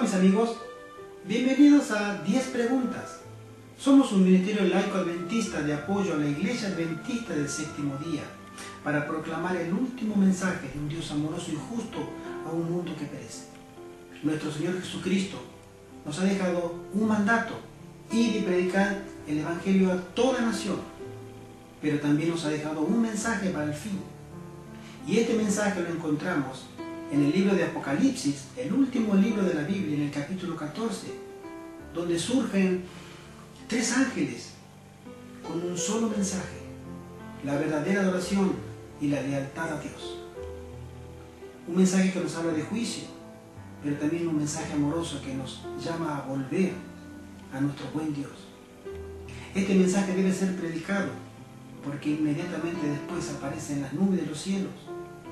mis amigos, bienvenidos a 10 preguntas. Somos un ministerio laico adventista de apoyo a la Iglesia Adventista del Séptimo Día para proclamar el último mensaje de un Dios amoroso y justo a un mundo que perece. Nuestro Señor Jesucristo nos ha dejado un mandato, ir y predicar el Evangelio a toda nación, pero también nos ha dejado un mensaje para el fin. Y este mensaje lo encontramos en el libro de Apocalipsis, el último libro de la Biblia, en el capítulo 14, donde surgen 3 ángeles con un solo mensaje: la verdadera adoración y la lealtad a Dios. Un mensaje que nos habla de juicio, pero también un mensaje amoroso que nos llama a volver a nuestro buen Dios. Este mensaje debe ser predicado, porque inmediatamente después aparece en las nubes de los cielos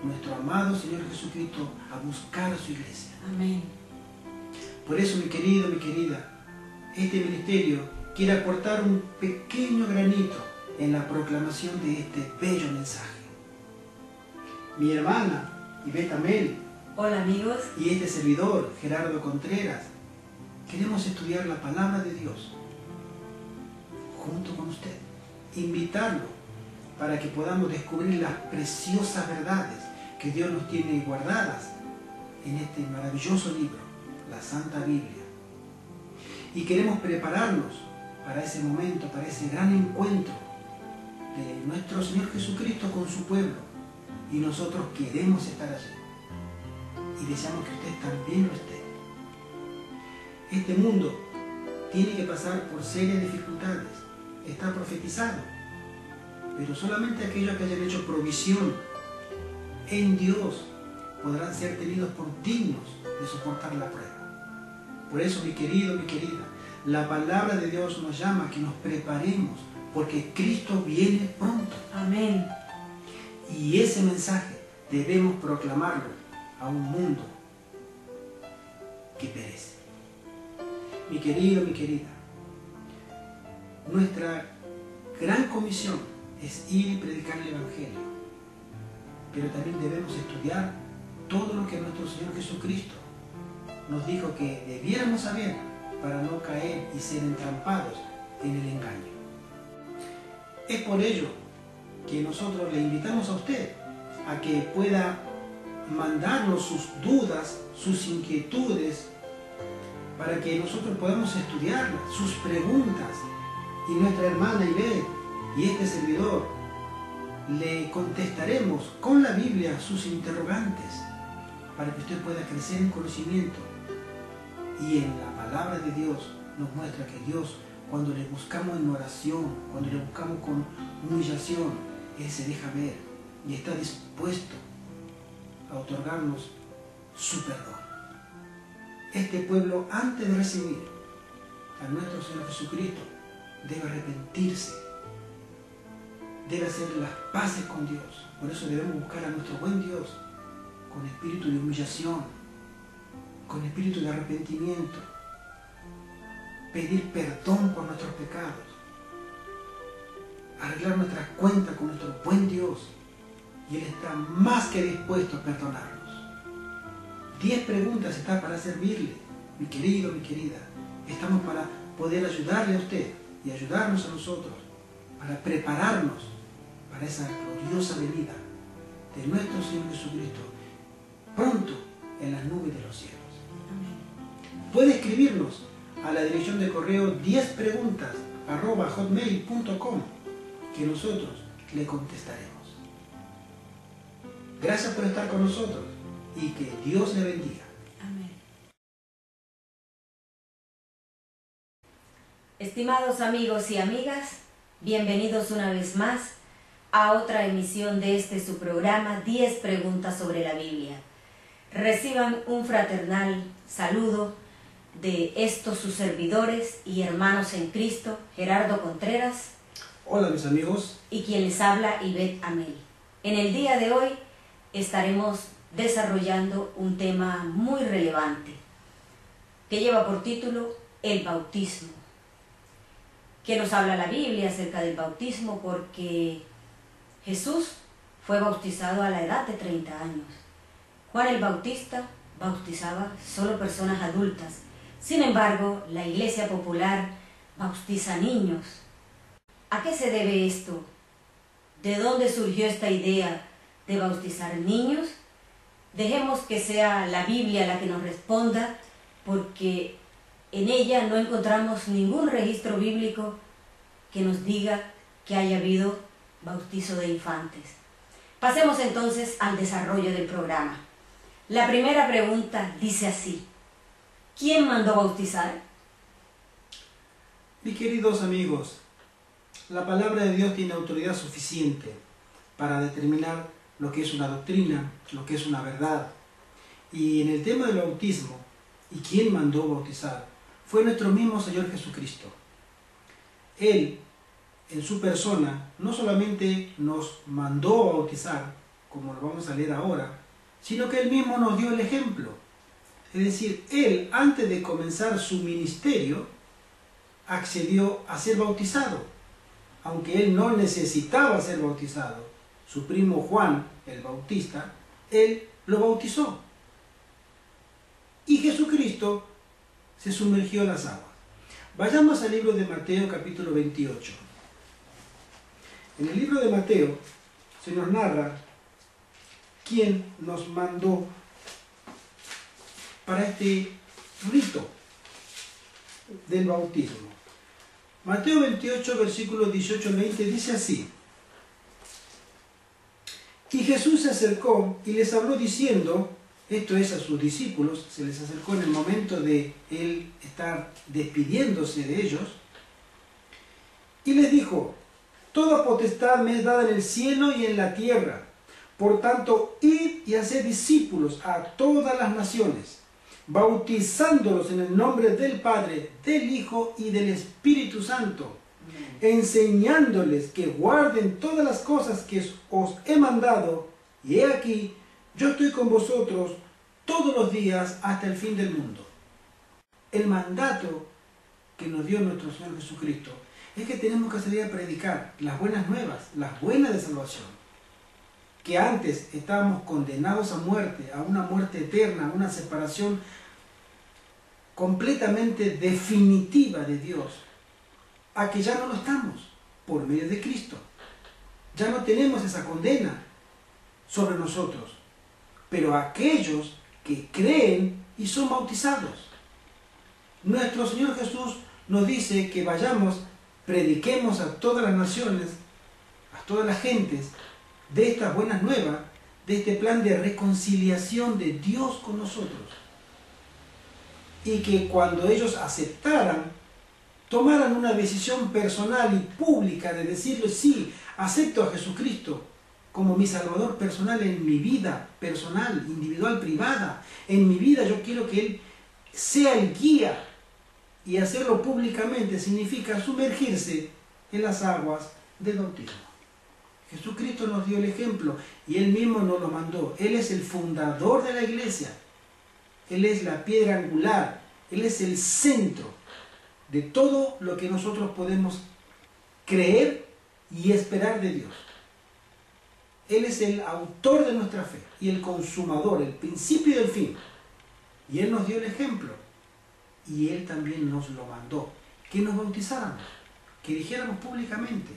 nuestro amado Señor Jesucristo a buscar a su iglesia. Amén. Por eso, mi querido, mi querida, este ministerio quiere aportar un pequeño granito en la proclamación de este bello mensaje. Mi hermana Ivette Amel, Hola amigos, y este servidor, Gerardo Contreras, queremos estudiar la palabra de Dios junto con usted, invitarlo para que podamos descubrir las preciosas verdades que Dios nos tiene guardadas en este maravilloso libro, la Santa Biblia. Y queremos prepararnos para ese momento, para ese gran encuentro de nuestro Señor Jesucristo con su pueblo, y nosotros queremos estar allí. Y deseamos que usted también lo esté. Este mundo tiene que pasar por serias dificultades, está profetizado, pero solamente aquellos que hayan hecho provisión en Dios podrán ser tenidos por dignos de soportar la prueba. Por eso, mi querido, mi querida, la palabra de Dios nos llama a que nos preparemos, porque Cristo viene pronto. amén. Y ese mensaje debemos proclamarlo a un mundo que perece. Mi querido, mi querida, nuestra gran comisión es ir y predicar el Evangelio, pero también debemos estudiar todo lo que nuestro Señor Jesucristo nos dijo que debiéramos saber para no caer y ser entrampados en el engaño. Es por ello que nosotros le invitamos a usted a que pueda mandarnos sus dudas, sus inquietudes, para que nosotros podamos estudiarlas, sus preguntas, y nuestra hermana Ivette y este servidor le contestaremos con la Biblia sus interrogantes, para que usted pueda crecer en conocimiento. Y en la palabra de Dios nos muestra que Dios, cuando le buscamos en oración, cuando le buscamos con humillación, Él se deja ver y está dispuesto a otorgarnos su perdón. Este pueblo, antes de recibir a nuestro Señor Jesucristo, debe arrepentirse, debe hacer las paces con Dios. Por eso debemos buscar a nuestro buen Dios con espíritu de humillación, con espíritu de arrepentimiento, pedir perdón por nuestros pecados, arreglar nuestras cuentas con nuestro buen Dios, y Él está más que dispuesto a perdonarnos. 10 preguntas están para servirle, mi querido, mi querida. Estamos para poder ayudarle a usted y ayudarnos a nosotros, para prepararnos para esa gloriosa venida de nuestro Señor Jesucristo pronto en las nubes de los cielos. Amén. Puede escribirnos a la dirección de correo 10preguntas@hotmail.com, que nosotros le contestaremos. Gracias por estar con nosotros y que Dios le bendiga. Amén. Estimados amigos y amigas, bienvenidos una vez más a otra emisión de este su programa 10 preguntas sobre la Biblia. Reciban un fraternal saludo de estos sus servidores y hermanos en Cristo, Gerardo Contreras. Hola mis amigos. Y quien les habla, Ivette Amel. En el día de hoy estaremos desarrollando un tema muy relevante que lleva por título el bautismo. ¿Qué nos habla la Biblia acerca del bautismo? Porque Jesús fue bautizado a la edad de 30 años. Juan el Bautista bautizaba solo personas adultas. Sin embargo, la Iglesia Popular bautiza niños. ¿A qué se debe esto? ¿De dónde surgió esta idea de bautizar niños? Dejemos que sea la Biblia la que nos responda, porque en ella no encontramos ningún registro bíblico que nos diga que haya habido bautizo de infantes. Pasemos entonces al desarrollo del programa. La primera pregunta dice así: ¿quién mandó bautizar? Mis queridos amigos, la palabra de Dios tiene autoridad suficiente para determinar lo que es una doctrina, lo que es una verdad. Y en el tema del bautismo, ¿y quién mandó bautizar? Fue nuestro mismo Señor Jesucristo. Él, en su persona, no solamente nos mandó bautizar, como lo vamos a leer ahora, sino que Él mismo nos dio el ejemplo. Es decir, Él, antes de comenzar su ministerio, accedió a ser bautizado, aunque Él no necesitaba ser bautizado. Su primo Juan, el Bautista, Él lo bautizó. Y Jesucristo se sumergió en las aguas. Vayamos al libro de Mateo, capítulo 28. En el libro de Mateo se nos narra quién nos mandó para este rito del bautismo. Mateo 28, versículos 18 al 20 dice así: y Jesús se acercó y les habló diciendo, esto es a sus discípulos, se les acercó en el momento de Él estar despidiéndose de ellos, y les dijo: toda potestad me es dada en el cielo y en la tierra. Por tanto, id y haced discípulos a todas las naciones, bautizándolos en el nombre del Padre, del Hijo y del Espíritu Santo, enseñándoles que guarden todas las cosas que os he mandado, y he aquí, yo estoy con vosotros todos los días hasta el fin del mundo. El mandato que nos dio nuestro Señor Jesucristo es que tenemos que salir a predicar las buenas nuevas, las buenas de salvación. Que antes estábamos condenados a muerte, a una muerte eterna, a una separación completamente definitiva de Dios, a que ya no lo estamos por medio de Cristo. Ya no tenemos esa condena sobre nosotros, pero aquellos que creen y son bautizados. Nuestro Señor Jesús nos dice que vayamos, prediquemos a todas las naciones, a todas las gentes, de estas buenas nuevas, de este plan de reconciliación de Dios con nosotros. Y que cuando ellos aceptaran, tomaran una decisión personal y pública de decirle: sí, acepto a Jesucristo como mi Salvador personal en mi vida personal, individual, privada. En mi vida yo quiero que Él sea el guía, y hacerlo públicamente significa sumergirse en las aguas del bautismo. Jesucristo nos dio el ejemplo y Él mismo nos lo mandó. Él es el fundador de la iglesia. Él es la piedra angular. Él es el centro de todo lo que nosotros podemos creer y esperar de Dios. Él es el autor de nuestra fe y el consumador, el principio y el fin. Y Él nos dio el ejemplo. Y Él también nos lo mandó. Que nos bautizáramos. Que dijéramos públicamente: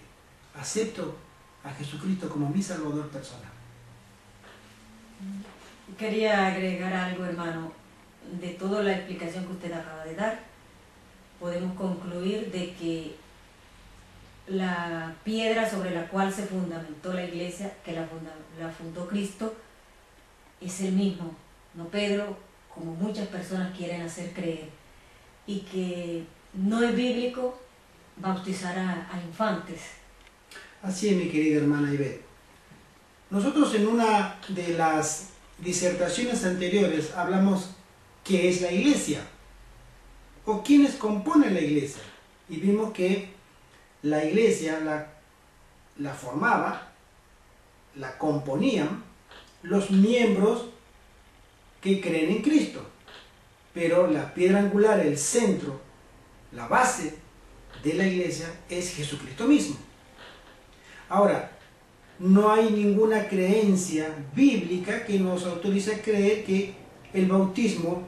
acepto a Jesucristo como mi Salvador personal. Quería agregar algo, hermano. De toda la explicación que usted acaba de dar, podemos concluir de que la piedra sobre la cual se fundamentó la iglesia, que la fundó Cristo, es el mismo, no Pedro, como muchas personas quieren hacer creer, y que no es bíblico bautizar a infantes. Así es, mi querida hermana Ivette. Nosotros en una de las disertaciones anteriores hablamos qué es la iglesia o quiénes componen la iglesia, y vimos que la iglesia la formaba, la componían los miembros que creen en Cristo, pero la piedra angular, el centro, la base de la iglesia es Jesucristo mismo. Ahora, no hay ninguna creencia bíblica que nos autorice a creer que el bautismo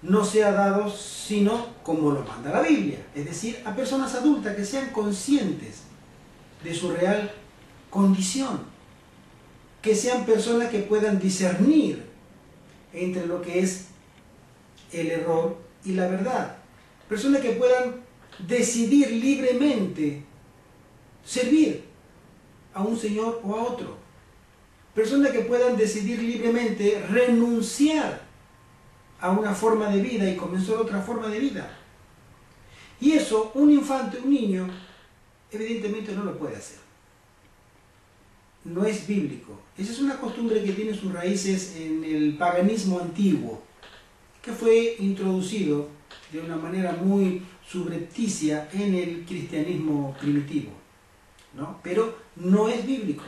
no sea dado sino como lo manda la Biblia, es decir, a personas adultas que sean conscientes de su real condición, que sean personas que puedan discernir entre lo que es el error y la verdad, personas que puedan decidir libremente servir a un Señor o a otro, personas que puedan decidir libremente renunciar a una forma de vida y comenzar otra forma de vida. Y eso un infante, un niño, evidentemente no lo puede hacer. No es bíblico. Esa es una costumbre que tiene sus raíces en el paganismo antiguo, que fue introducido de una manera muy subrepticia en el cristianismo primitivo, ¿no? Pero no es bíblico.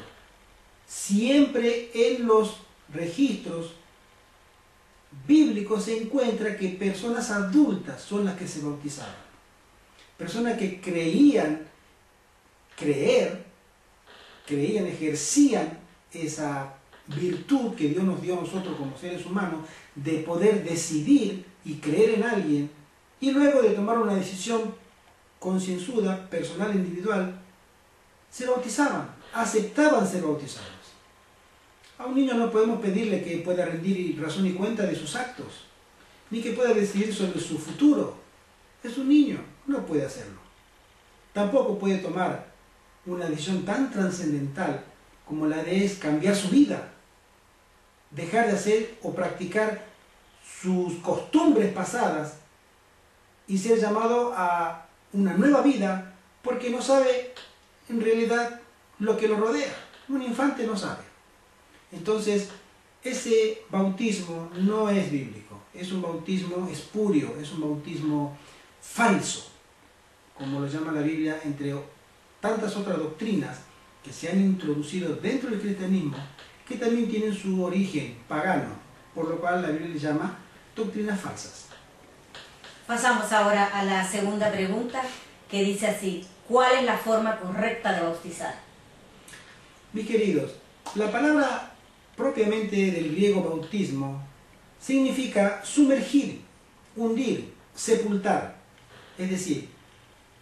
Siempre en los registros bíblicos se encuentra que personas adultas son las que se bautizaban. Personas que creían, ejercían esa virtud que Dios nos dio a nosotros como seres humanos de poder decidir y creer en alguien y luego de tomar una decisión concienzuda, personal, individual, se bautizaban, aceptaban ser bautizados. A un niño no podemos pedirle que pueda rendir razón y cuenta de sus actos, ni que pueda decidir sobre su futuro. Es un niño, no puede hacerlo. Tampoco puede tomar una decisión tan trascendental como la de cambiar su vida, dejar de hacer o practicar sus costumbres pasadas y ser llamado a una nueva vida porque no sabe en realidad lo que lo rodea. Un infante no sabe. Entonces, ese bautismo no es bíblico, es un bautismo espurio, es un bautismo falso, como lo llama la Biblia, entre tantas otras doctrinas que se han introducido dentro del cristianismo, que también tienen su origen pagano, por lo cual la Biblia le llama doctrinas falsas. Pasamos ahora a la segunda pregunta, que dice así: ¿cuál es la forma correcta de bautizar? Mis queridos, la palabra propiamente del griego bautismo significa sumergir, hundir, sepultar. Es decir,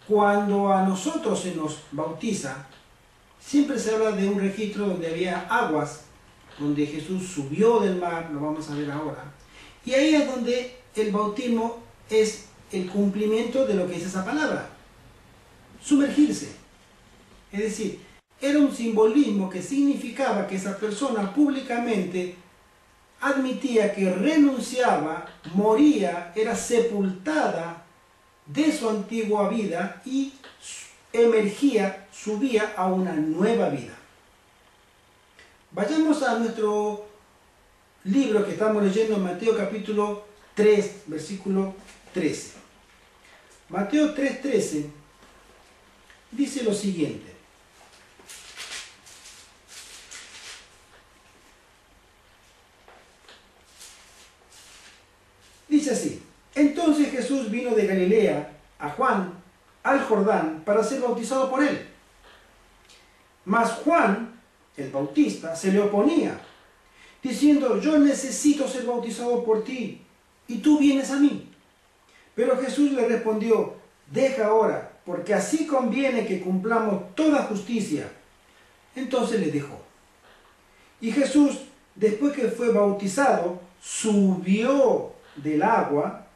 cuando a nosotros se nos bautiza, siempre se habla de un registro donde había aguas, donde Jesús subió del mar, lo vamos a ver ahora, y ahí es donde el bautismo es el cumplimiento de lo que es esa palabra, sumergirse. Es decir, era un simbolismo que significaba que esa persona públicamente admitía que renunciaba, moría, era sepultada de su antigua vida y emergía, subía a una nueva vida. Vayamos a nuestro libro que estamos leyendo, Mateo capítulo 3, versículo 13. Mateo 3:13 dice lo siguiente: dice así: entonces Jesús vino de Galilea a Juan al Jordán para ser bautizado por él. Mas Juan, el Bautista, se le oponía, diciendo: yo necesito ser bautizado por ti, y tú vienes a mí. Pero Jesús le respondió: deja ahora, porque así conviene que cumplamos toda justicia. Entonces le dejó. Y Jesús, después que fue bautizado, subió del agua,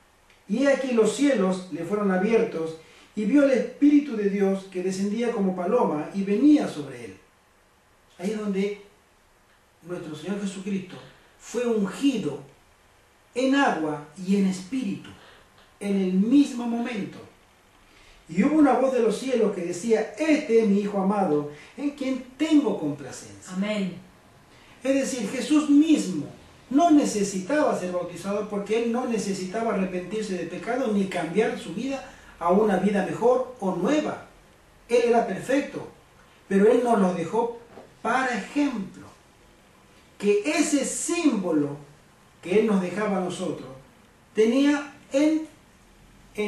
y he aquí los cielos le fueron abiertos, y vio el Espíritu de Dios que descendía como paloma y venía sobre él. Ahí es donde nuestro Señor Jesucristo fue ungido en agua y en espíritu, en el mismo momento. Y hubo una voz de los cielos que decía: este es mi Hijo amado, en quien tengo complacencia. Amén. Es decir, Jesús mismo no necesitaba ser bautizado porque él no necesitaba arrepentirse de pecado ni cambiar su vida a una vida mejor o nueva. Él era perfecto, pero él nos lo dejó para ejemplo. Que ese símbolo que él nos dejaba a nosotros tenía en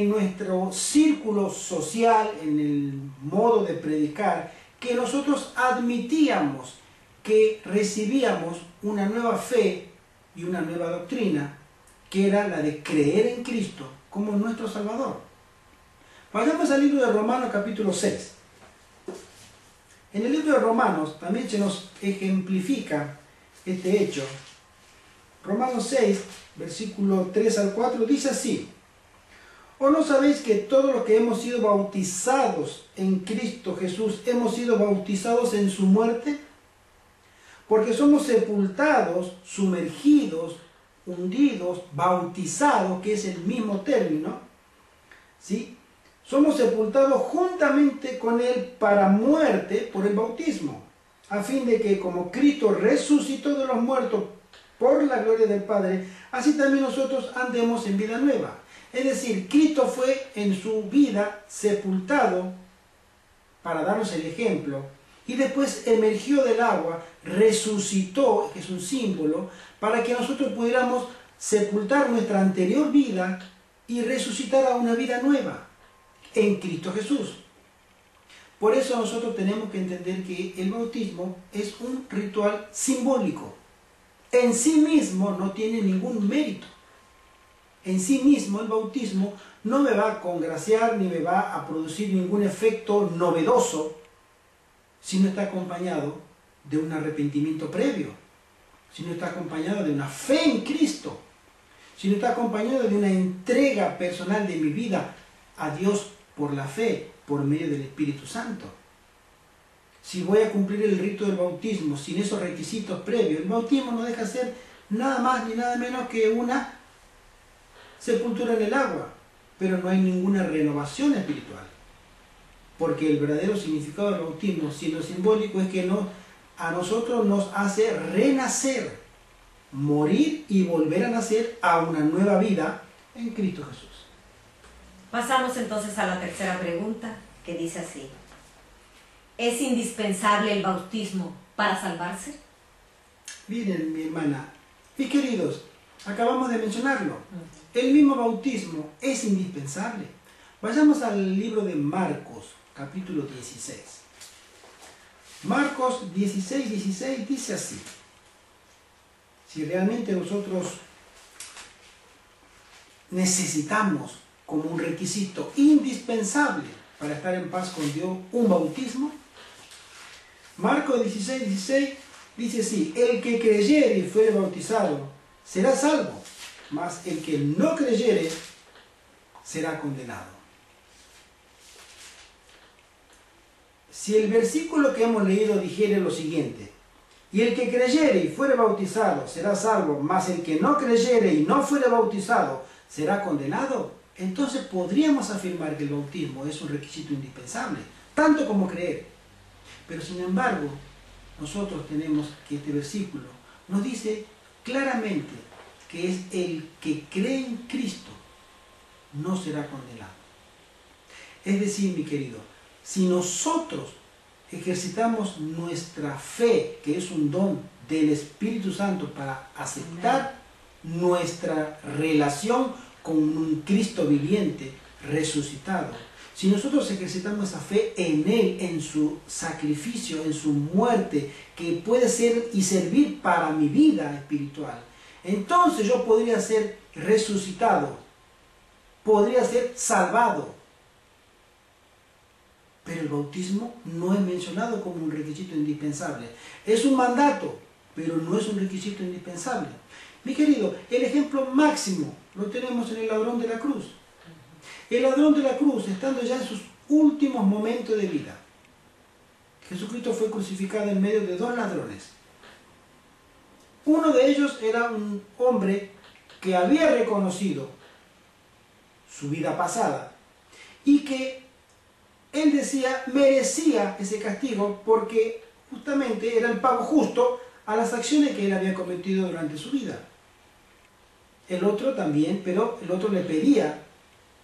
nuestro círculo social, en el modo de predicar, que nosotros admitíamos que recibíamos una nueva fe y una nueva doctrina que era la de creer en Cristo como nuestro Salvador. Vayamos al libro de Romanos capítulo 6. En el libro de Romanos también se nos ejemplifica este hecho. Romanos 6, versículo 3 al 4, dice así: ¿O no sabéis que todos los que hemos sido bautizados en Cristo Jesús hemos sido bautizados en su muerte? Porque somos sepultados, sumergidos, hundidos, bautizados, que es el mismo término, ¿sí? Somos sepultados juntamente con Él para muerte por el bautismo, a fin de que como Cristo resucitó de los muertos por la gloria del Padre, así también nosotros andemos en vida nueva. Es decir, Cristo fue en su vida sepultado para darnos el ejemplo, y después emergió del agua, resucitó, que es un símbolo, para que nosotros pudiéramos sepultar nuestra anterior vida y resucitar a una vida nueva en Cristo Jesús. Por eso nosotros tenemos que entender que el bautismo es un ritual simbólico. En sí mismo no tiene ningún mérito. En sí mismo el bautismo no me va a congraciar ni me va a producir ningún efecto novedoso si no está acompañado de un arrepentimiento previo, si no está acompañado de una fe en Cristo, si no está acompañado de una entrega personal de mi vida a Dios por la fe, por medio del Espíritu Santo. Si voy a cumplir el rito del bautismo sin esos requisitos previos, el bautismo no deja de ser nada más ni nada menos que una sepultura en el agua, pero no hay ninguna renovación espiritual. Porque el verdadero significado del bautismo, siendo simbólico, es que a nosotros nos hace renacer, morir y volver a nacer a una nueva vida en Cristo Jesús. Pasamos entonces a la tercera pregunta, que dice así: ¿es indispensable el bautismo para salvarse? Miren, mi hermana, mis queridos, acabamos de mencionarlo. El mismo bautismo es indispensable. Vayamos al libro de Marcos, capítulo 16. Marcos 16 dice así: si realmente nosotros necesitamos como un requisito indispensable para estar en paz con Dios un bautismo, Marcos 16 dice así: el que creyere y fuere bautizado será salvo, mas el que no creyere será condenado. Si el versículo que hemos leído dijere lo siguiente: y el que creyere y fuere bautizado será salvo, mas el que no creyere y no fuere bautizado será condenado, entonces podríamos afirmar que el bautismo es un requisito indispensable, tanto como creer. Pero sin embargo, nosotros tenemos que este versículo nos dice claramente que es el que cree en Cristo no será condenado. Es decir, mi querido, si nosotros ejercitamos nuestra fe, que es un don del Espíritu Santo, para aceptar nuestra relación con un Cristo viviente, resucitado, si nosotros ejercitamos esa fe en Él, en su sacrificio, en su muerte, que puede ser y servir para mi vida espiritual, entonces yo podría ser resucitado, podría ser salvado. Pero el bautismo no es mencionado como un requisito indispensable. Es un mandato, pero no es un requisito indispensable. Mi querido, el ejemplo máximo lo tenemos en el ladrón de la cruz. El ladrón de la cruz, estando ya en sus últimos momentos de vida, Jesucristo fue crucificado en medio de dos ladrones. Uno de ellos era un hombre que había reconocido su vida pasada y que él decía merecía ese castigo porque justamente era el pago justo a las acciones que él había cometido durante su vida. El otro también, pero el otro le pedía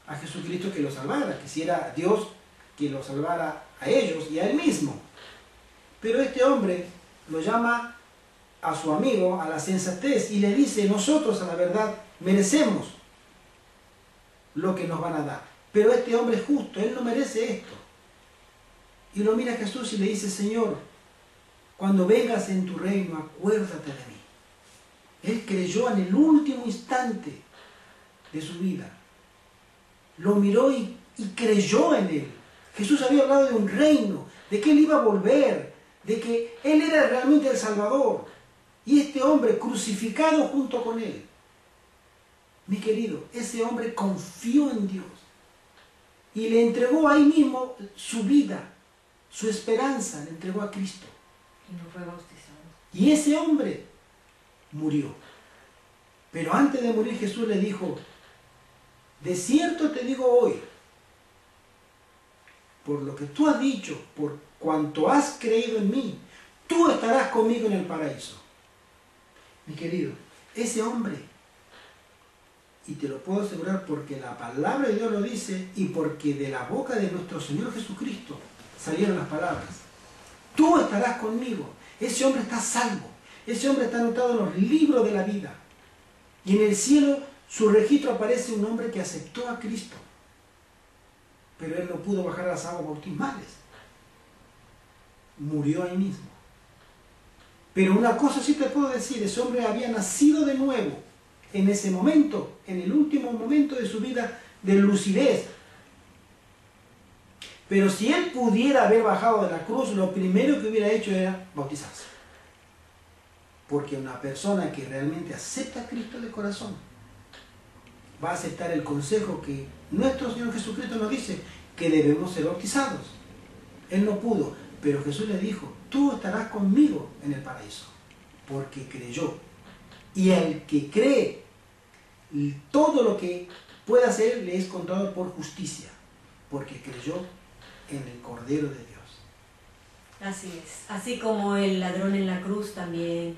a Jesucristo que lo salvara, que si era Dios, que lo salvara a ellos y a él mismo. Pero este hombre lo llama a su amigo a la sensatez y le dice: nosotros a la verdad merecemos lo que nos van a dar, pero este hombre es justo, él no merece esto. Y lo mira a Jesús y le dice: Señor, cuando vengas en tu reino, acuérdate de mí. Él creyó en el último instante de su vida. Lo miró y creyó en él. Jesús había hablado de un reino, de que él iba a volver, de que él era realmente el Salvador. Y este hombre crucificado junto con él. Mi querido, ese hombre confió en Dios y le entregó ahí mismo su vida, su esperanza, le entregó a Cristo. Y no fue bautizado. Y ese hombre murió. Pero antes de morir Jesús le dijo, de cierto te digo hoy, por lo que tú has dicho, por cuanto has creído en mí, tú estarás conmigo en el paraíso. Mi querido, ese hombre, y te lo puedo asegurar porque la palabra de Dios lo dice y porque de la boca de nuestro Señor Jesucristo salieron las palabras, tú estarás conmigo. Ese hombre está salvo, ese hombre está anotado en los libros de la vida. Y en el cielo su registro aparece un hombre que aceptó a Cristo, pero él no pudo bajar a las aguas bautismales, murió ahí mismo. Pero una cosa sí te puedo decir, ese hombre había nacido de nuevo en ese momento, en el último momento de su vida de lucidez. Pero si él pudiera haber bajado de la cruz, lo primero que hubiera hecho era bautizarse. Porque una persona que realmente acepta a Cristo de corazón va a aceptar el consejo que nuestro Señor Jesucristo nos dice, que debemos ser bautizados. Él no pudo, pero Jesús le dijo, tú estarás conmigo en el paraíso, porque creyó. Y al que cree, todo lo que pueda hacer le es contado por justicia, porque creyó en el Cordero de Dios. Así es. Así como el ladrón en la cruz, también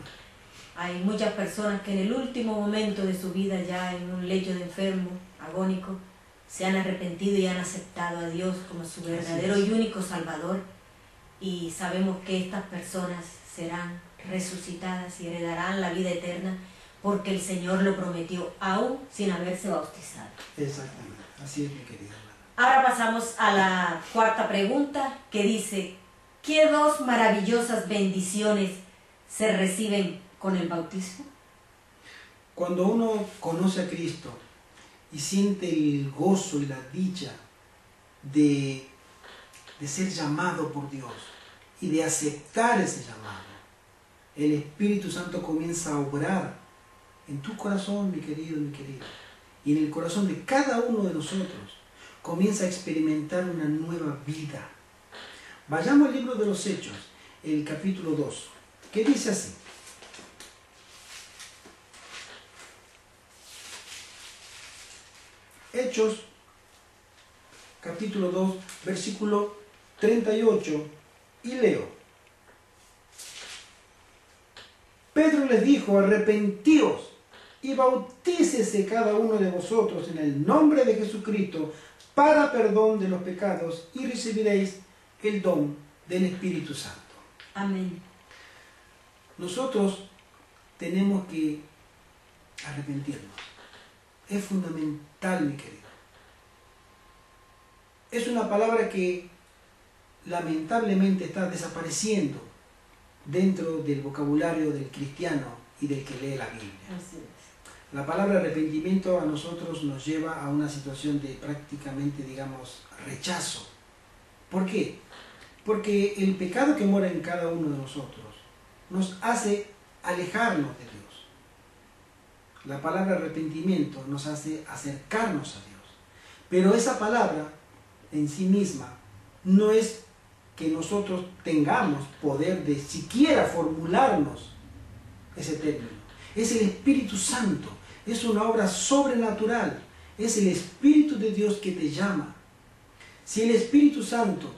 hay muchas personas que en el último momento de su vida, ya en un lecho de enfermo, agónico, se han arrepentido y han aceptado a Dios como su verdadero y único Salvador. Y sabemos que estas personas serán resucitadas y heredarán la vida eterna porque el Señor lo prometió aún sin haberse bautizado. Exactamente, así es, mi querida hermana. Ahora pasamos a la cuarta pregunta, que dice, ¿qué dos maravillosas bendiciones se reciben con el bautismo? Cuando uno conoce a Cristo y siente el gozo y la dicha de ser llamado por Dios y de aceptar ese llamado, el Espíritu Santo comienza a obrar en tu corazón, mi querido, y en el corazón de cada uno de nosotros. Comienza a experimentar una nueva vida. Vayamos al libro de los Hechos, el capítulo 2, que dice así. Hechos, capítulo 2, versículo 38, y leo. Pedro les dijo, arrepentíos y bautícese cada uno de vosotros en el nombre de Jesucristo para perdón de los pecados y recibiréis el don del Espíritu Santo. Amén. Nosotros tenemos que arrepentirnos. Es fundamental, mi querido. Es una palabra que lamentablemente está desapareciendo dentro del vocabulario del cristiano y del que lee la Biblia. Así es. La palabra arrepentimiento a nosotros nos lleva a una situación de prácticamente, digamos, rechazo. ¿Por qué? Porque el pecado que mora en cada uno de nosotros nos hace alejarnos de Dios. La palabra arrepentimiento nos hace acercarnos a Dios. Pero esa palabra en sí misma no es que nosotros tengamos poder de siquiera formularnos ese término. Es el Espíritu Santo, es una obra sobrenatural, es el Espíritu de Dios que te llama. Si el Espíritu Santo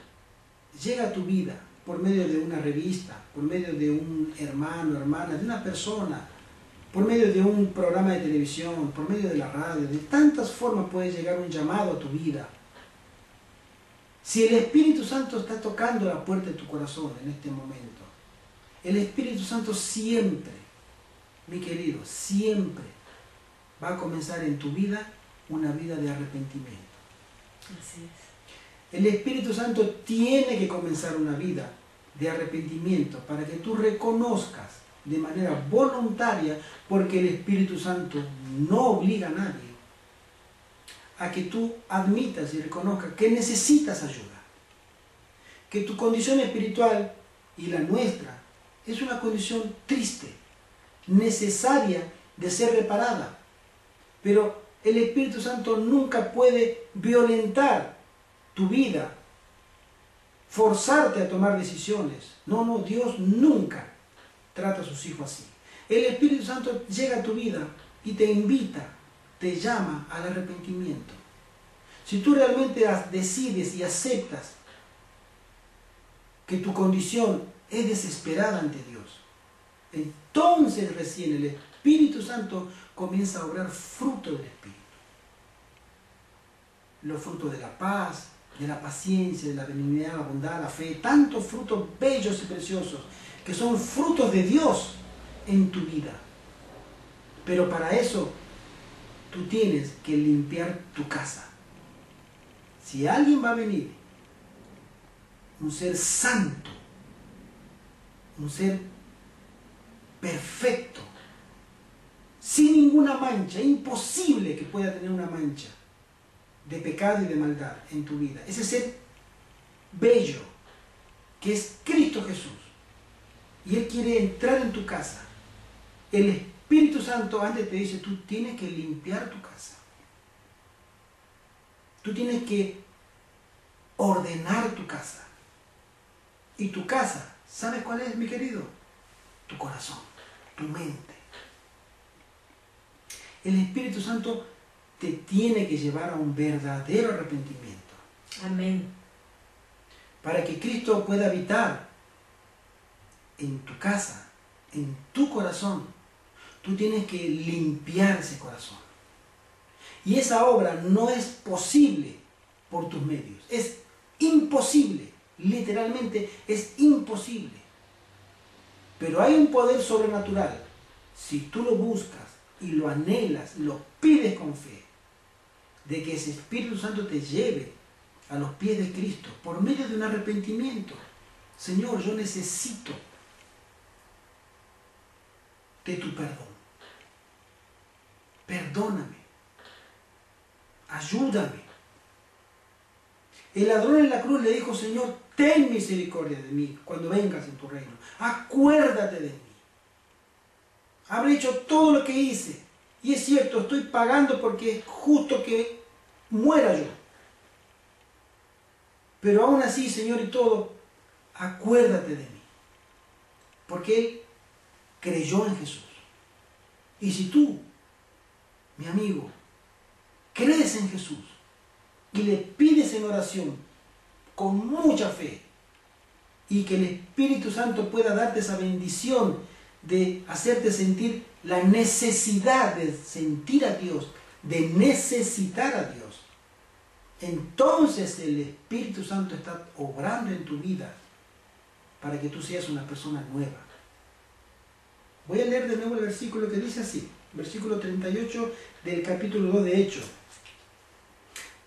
llega a tu vida por medio de una revista, por medio de un hermano, hermana, de una persona, por medio de un programa de televisión, por medio de la radio, de tantas formas puede llegar un llamado a tu vida. Si el Espíritu Santo está tocando la puerta de tu corazón en este momento, el Espíritu Santo siempre, mi querido, siempre va a comenzar en tu vida una vida de arrepentimiento. Así es. El Espíritu Santo tiene que comenzar una vida de arrepentimiento para que tú reconozcas de manera voluntaria, porque el Espíritu Santo no obliga a nadie, a que tú admitas y reconozcas que necesitas ayuda. Que tu condición espiritual y la nuestra es una condición triste, necesaria de ser reparada. Pero el Espíritu Santo nunca puede violentar tu vida, forzarte a tomar decisiones. No, no, Dios nunca trata a sus hijos así. El Espíritu Santo llega a tu vida y te invita, te llama al arrepentimiento. Si tú realmente decides y aceptas que tu condición es desesperada ante Dios, entonces recién el Espíritu Santo comienza a obrar fruto del Espíritu. Los frutos de la paz, de la paciencia, de la benignidad, la bondad, la fe, tantos frutos bellos y preciosos que son frutos de Dios en tu vida. Pero para eso tú tienes que limpiar tu casa. Si alguien va a venir, un ser santo, un ser perfecto, sin ninguna mancha, imposible que pueda tener una mancha de pecado y de maldad en tu vida. Ese ser bello, que es Cristo Jesús, y Él quiere entrar en tu casa. El Espíritu Santo antes te dice, tú tienes que limpiar tu casa. Tú tienes que ordenar tu casa. Y tu casa, ¿sabes cuál es, mi querido? Tu corazón, tu mente. El Espíritu Santo te tiene que llevar a un verdadero arrepentimiento. Amén. Para que Cristo pueda habitar en tu casa, en tu corazón, tú tienes que limpiar ese corazón. Y esa obra no es posible por tus medios. Es imposible. Literalmente es imposible. Pero hay un poder sobrenatural. Si tú lo buscas y lo anhelas, lo pides con fe, de que ese Espíritu Santo te lleve a los pies de Cristo por medio de un arrepentimiento. Señor, yo necesito de tu perdón. Perdóname. Ayúdame. El ladrón en la cruz le dijo, Señor, ten misericordia de mí cuando vengas en tu reino. Acuérdate de mí. Habré hecho todo lo que hice. Y es cierto, estoy pagando porque es justo que muera yo. Pero aún así, Señor, y todo, acuérdate de mí. Porque Él creyó en Jesús. Y si tú, mi amigo, crees en Jesús y le pides en oración con mucha fe y que el Espíritu Santo pueda darte esa bendición de hacerte sentir la necesidad de sentir a Dios, de necesitar a Dios, entonces el Espíritu Santo está obrando en tu vida para que tú seas una persona nueva. Voy a leer de nuevo el versículo que dice así, versículo 38 del capítulo 2 de Hechos.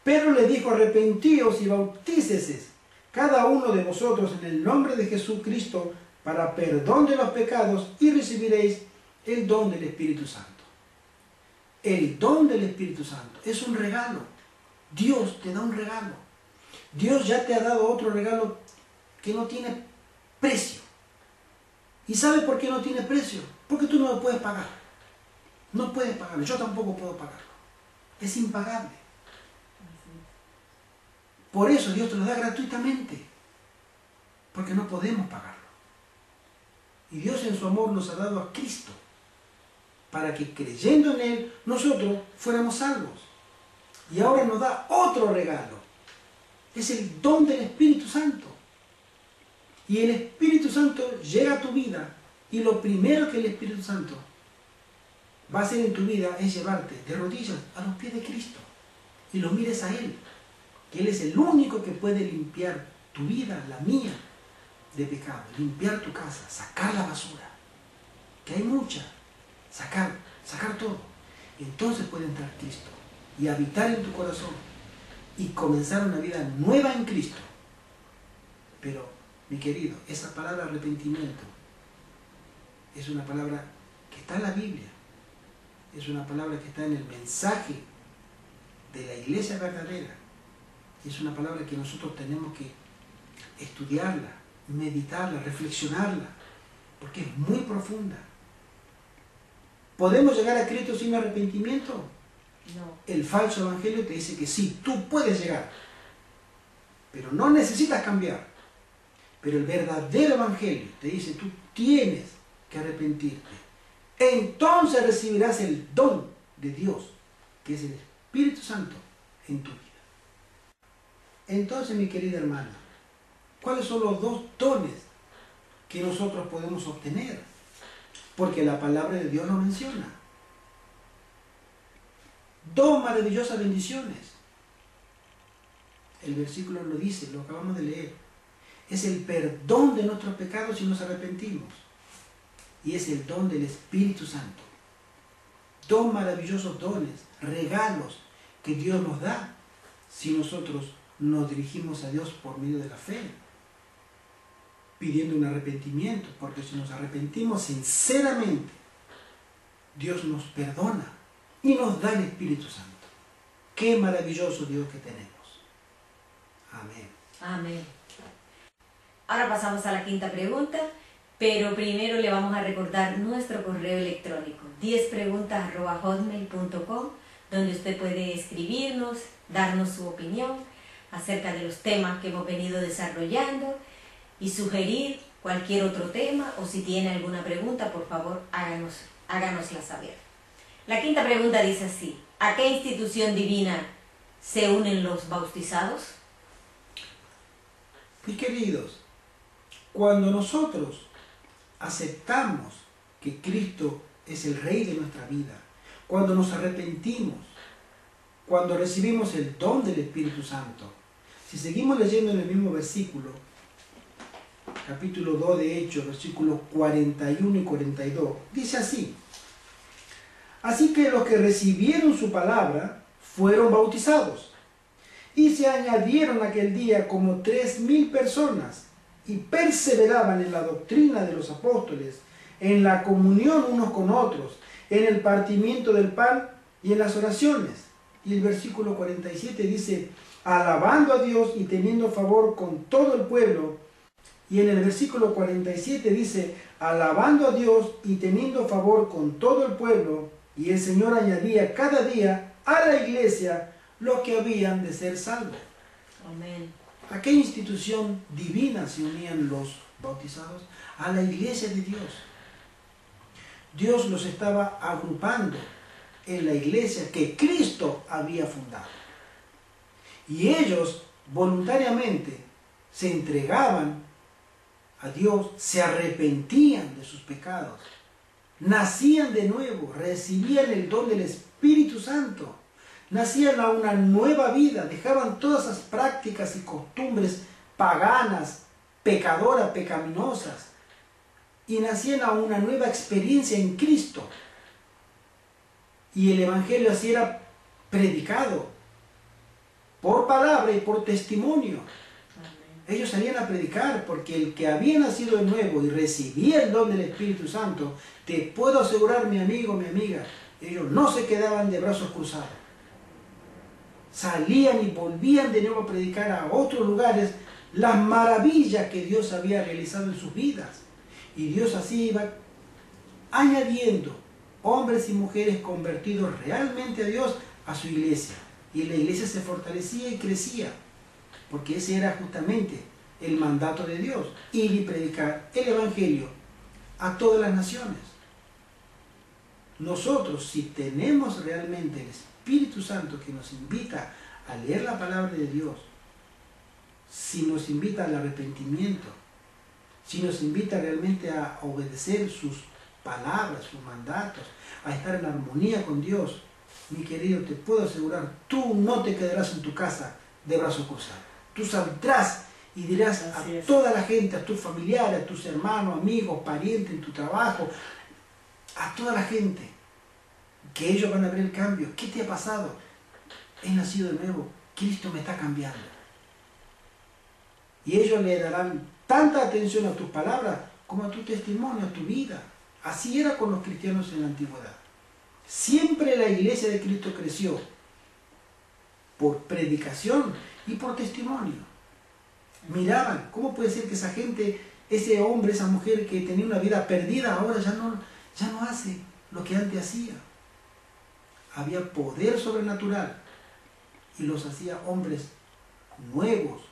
Pedro le dijo, arrepentíos y bautíceses cada uno de vosotros en el nombre de Jesucristo para perdón de los pecados y recibiréis el don del Espíritu Santo. El don del Espíritu Santo es un regalo. Dios te da un regalo. Dios ya te ha dado otro regalo que no tiene precio. ¿Y sabe por qué no tiene precio? Porque tú no lo puedes pagar. No puedes pagarlo. Yo tampoco puedo pagarlo. Es impagable. Por eso Dios te lo da gratuitamente. Porque no podemos pagarlo. Y Dios en su amor nos ha dado a Cristo. Para que creyendo en Él, nosotros fuéramos salvos. Y ahora nos da otro regalo. Es el don del Espíritu Santo. Y el Espíritu Santo llega a tu vida y lo primero que el Espíritu Santo va a hacer en tu vida es llevarte de rodillas a los pies de Cristo y lo mires a Él, que Él es el único que puede limpiar tu vida, la mía, de pecado, limpiar tu casa, sacar la basura, que hay mucha, sacar todo. Entonces puede entrar Cristo y habitar en tu corazón y comenzar una vida nueva en Cristo. Pero mi querido, esa palabra arrepentimiento es una palabra que está en la Biblia, es una palabra que está en el mensaje de la iglesia verdadera. Es una palabra que nosotros tenemos que estudiarla, meditarla, reflexionarla, porque es muy profunda. ¿Podemos llegar a Cristo sin arrepentimiento? No. El falso evangelio te dice que sí, tú puedes llegar, pero no necesitas cambiar. Pero el verdadero evangelio te dice, tú tienes que arrepentirte. Entonces recibirás el don de Dios, que es el Espíritu Santo en tu vida. Entonces, mi querida hermana, ¿cuáles son los dos dones que nosotros podemos obtener? Porque la palabra de Dios lo menciona. Dos maravillosas bendiciones. El versículo lo dice, lo acabamos de leer. Es el perdón de nuestros pecados si nos arrepentimos. Y es el don del Espíritu Santo. Dos maravillosos dones, regalos que Dios nos da si nosotros nos dirigimos a Dios por medio de la fe, pidiendo un arrepentimiento, porque si nos arrepentimos sinceramente, Dios nos perdona y nos da el Espíritu Santo. Qué maravilloso Dios que tenemos. Amén. Amén. Ahora pasamos a la quinta pregunta, pero primero le vamos a recordar nuestro correo electrónico 10preguntas@hotmail.com, donde usted puede escribirnos, darnos su opinión acerca de los temas que hemos venido desarrollando y sugerir cualquier otro tema, o si tiene alguna pregunta, por favor, háganosla saber. La quinta pregunta dice así: ¿a qué institución divina se unen los bautizados? Mis queridos, cuando nosotros aceptamos que Cristo es el Rey de nuestra vida, cuando nos arrepentimos, cuando recibimos el don del Espíritu Santo, si seguimos leyendo en el mismo versículo, capítulo 2 de Hechos, versículos 41 y 42, dice así: así que los que recibieron su palabra fueron bautizados, y se añadieron aquel día como 3,000 personas, y perseveraban en la doctrina de los apóstoles, en la comunión unos con otros, en el partimiento del pan y en las oraciones. Y el versículo 47 dice: alabando a Dios y teniendo favor con todo el pueblo. Y en el versículo 47 dice: alabando a Dios y teniendo favor con todo el pueblo, y el Señor añadía cada día a la iglesia los que habían de ser salvos. Amén. ¿A qué institución divina se unían los bautizados? A la iglesia de Dios. Dios los estaba agrupando en la iglesia que Cristo había fundado. Y ellos voluntariamente se entregaban a Dios, se arrepentían de sus pecados, nacían de nuevo, recibían el don del Espíritu Santo, nacían a una nueva vida, dejaban todas esas prácticas y costumbres paganas, pecadoras, pecaminosas, y nacían a una nueva experiencia en Cristo. Y el Evangelio así era predicado, por palabra y por testimonio. Ellos salían a predicar, porque el que había nacido de nuevo y recibía el don del Espíritu Santo, te puedo asegurar, mi amigo, mi amiga, ellos no se quedaban de brazos cruzados. Salían y volvían de nuevo a predicar a otros lugares las maravillas que Dios había realizado en sus vidas. Y Dios así iba añadiendo hombres y mujeres convertidos realmente a Dios a su iglesia. Y la iglesia se fortalecía y crecía, porque ese era justamente el mandato de Dios: ir y predicar el Evangelio a todas las naciones. Nosotros, si tenemos realmente el Espíritu Santo que nos invita a leer la palabra de Dios, si nos invita al arrepentimiento, si nos invita realmente a obedecer sus palabras, sus mandatos, a estar en armonía con Dios, mi querido, te puedo asegurar, tú no te quedarás en tu casa de brazos cruzados. Tú saldrás y dirás a toda la gente, a tus familiares, a tus hermanos, amigos, parientes en tu trabajo, a toda la gente, que ellos van a ver el cambio. ¿Qué te ha pasado? He nacido de nuevo, Cristo me está cambiando. Y ellos le darán tanta atención a tus palabras como a tu testimonio, a tu vida. Así era con los cristianos en la antigüedad. Siempre la iglesia de Cristo creció por predicación y por testimonio. Miraban, ¿cómo puede ser que esa gente, ese hombre, esa mujer que tenía una vida perdida, ahora ya no hace lo que antes hacía? Había poder sobrenatural y los hacía hombres nuevos,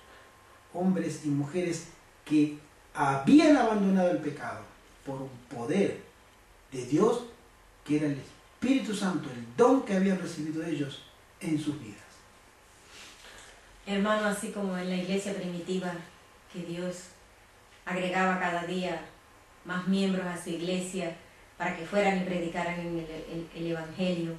hombres y mujeres que habían abandonado el pecado por un poder de Dios que era el Espíritu Santo, el don que habían recibido ellos en sus vidas. Hermano, así como en la iglesia primitiva, que Dios agregaba cada día más miembros a su iglesia para que fueran y predicaran el Evangelio,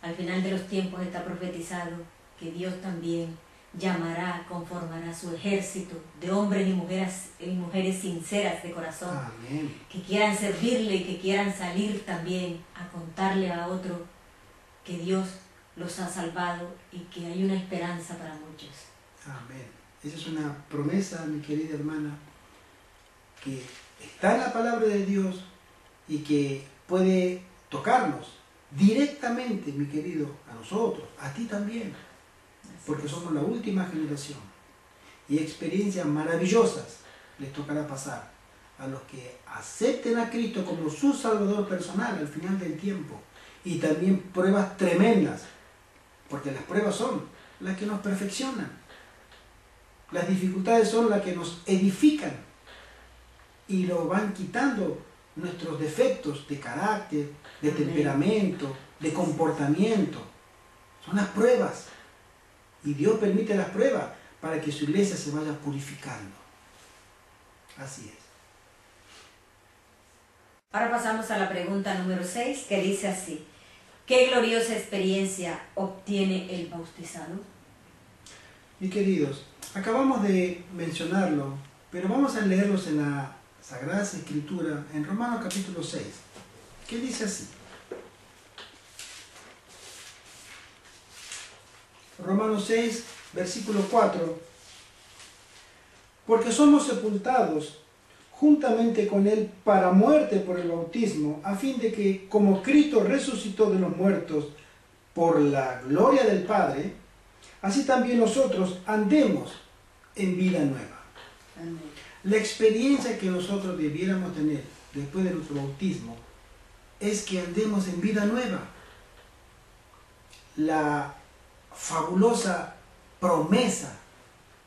al final de los tiempos está profetizado que Dios también llamará, conformará su ejército de hombres y mujeres sinceras de corazón. Amén. Que quieran servirle y que quieran salir también a contarle a otro que Dios los ha salvado y que hay una esperanza para muchos. Amén. Esa es una promesa, mi querida hermana, que está en la palabra de Dios y que puede tocarnos directamente, mi querido, a nosotros, a ti también, porque somos la última generación y experiencias maravillosas les tocará pasar a los que acepten a Cristo como su Salvador personal al final del tiempo, y también pruebas tremendas, porque las pruebas son las que nos perfeccionan, las dificultades son las que nos edifican y nos van quitando nuestros defectos de carácter, de temperamento, de comportamiento. Son las pruebas. Y Dios permite las pruebas para que su iglesia se vaya purificando. Así es. Ahora pasamos a la pregunta número 6, que dice así: ¿qué gloriosa experiencia obtiene el bautizado? Mis queridos, acabamos de mencionarlo, pero vamos a leerlos en la Sagrada Escritura, en Romanos capítulo 6, que dice así. Romanos 6, versículo 4. Porque somos sepultados juntamente con Él para muerte por el bautismo, a fin de que, como Cristo resucitó de los muertos por la gloria del Padre, así también nosotros andemos en vida nueva. Amén. La experiencia que nosotros debiéramos tener después de nuestro bautismo es que andemos en vida nueva. La fabulosa promesa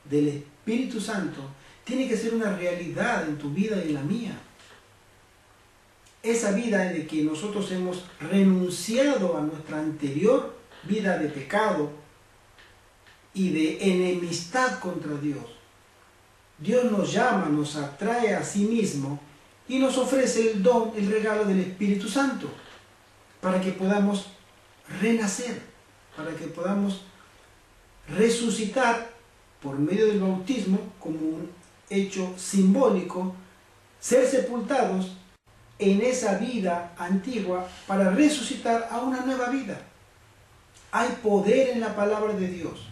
del Espíritu Santo tiene que ser una realidad en tu vida y en la mía. Esa vida de que nosotros hemos renunciado a nuestra anterior vida de pecado y de enemistad contra Dios. Dios nos llama, nos atrae a sí mismo y nos ofrece el don, el regalo del Espíritu Santo, para que podamos renacer, para que podamos resucitar por medio del bautismo como un hecho simbólico, ser sepultados en esa vida antigua para resucitar a una nueva vida. Hay poder en la palabra de Dios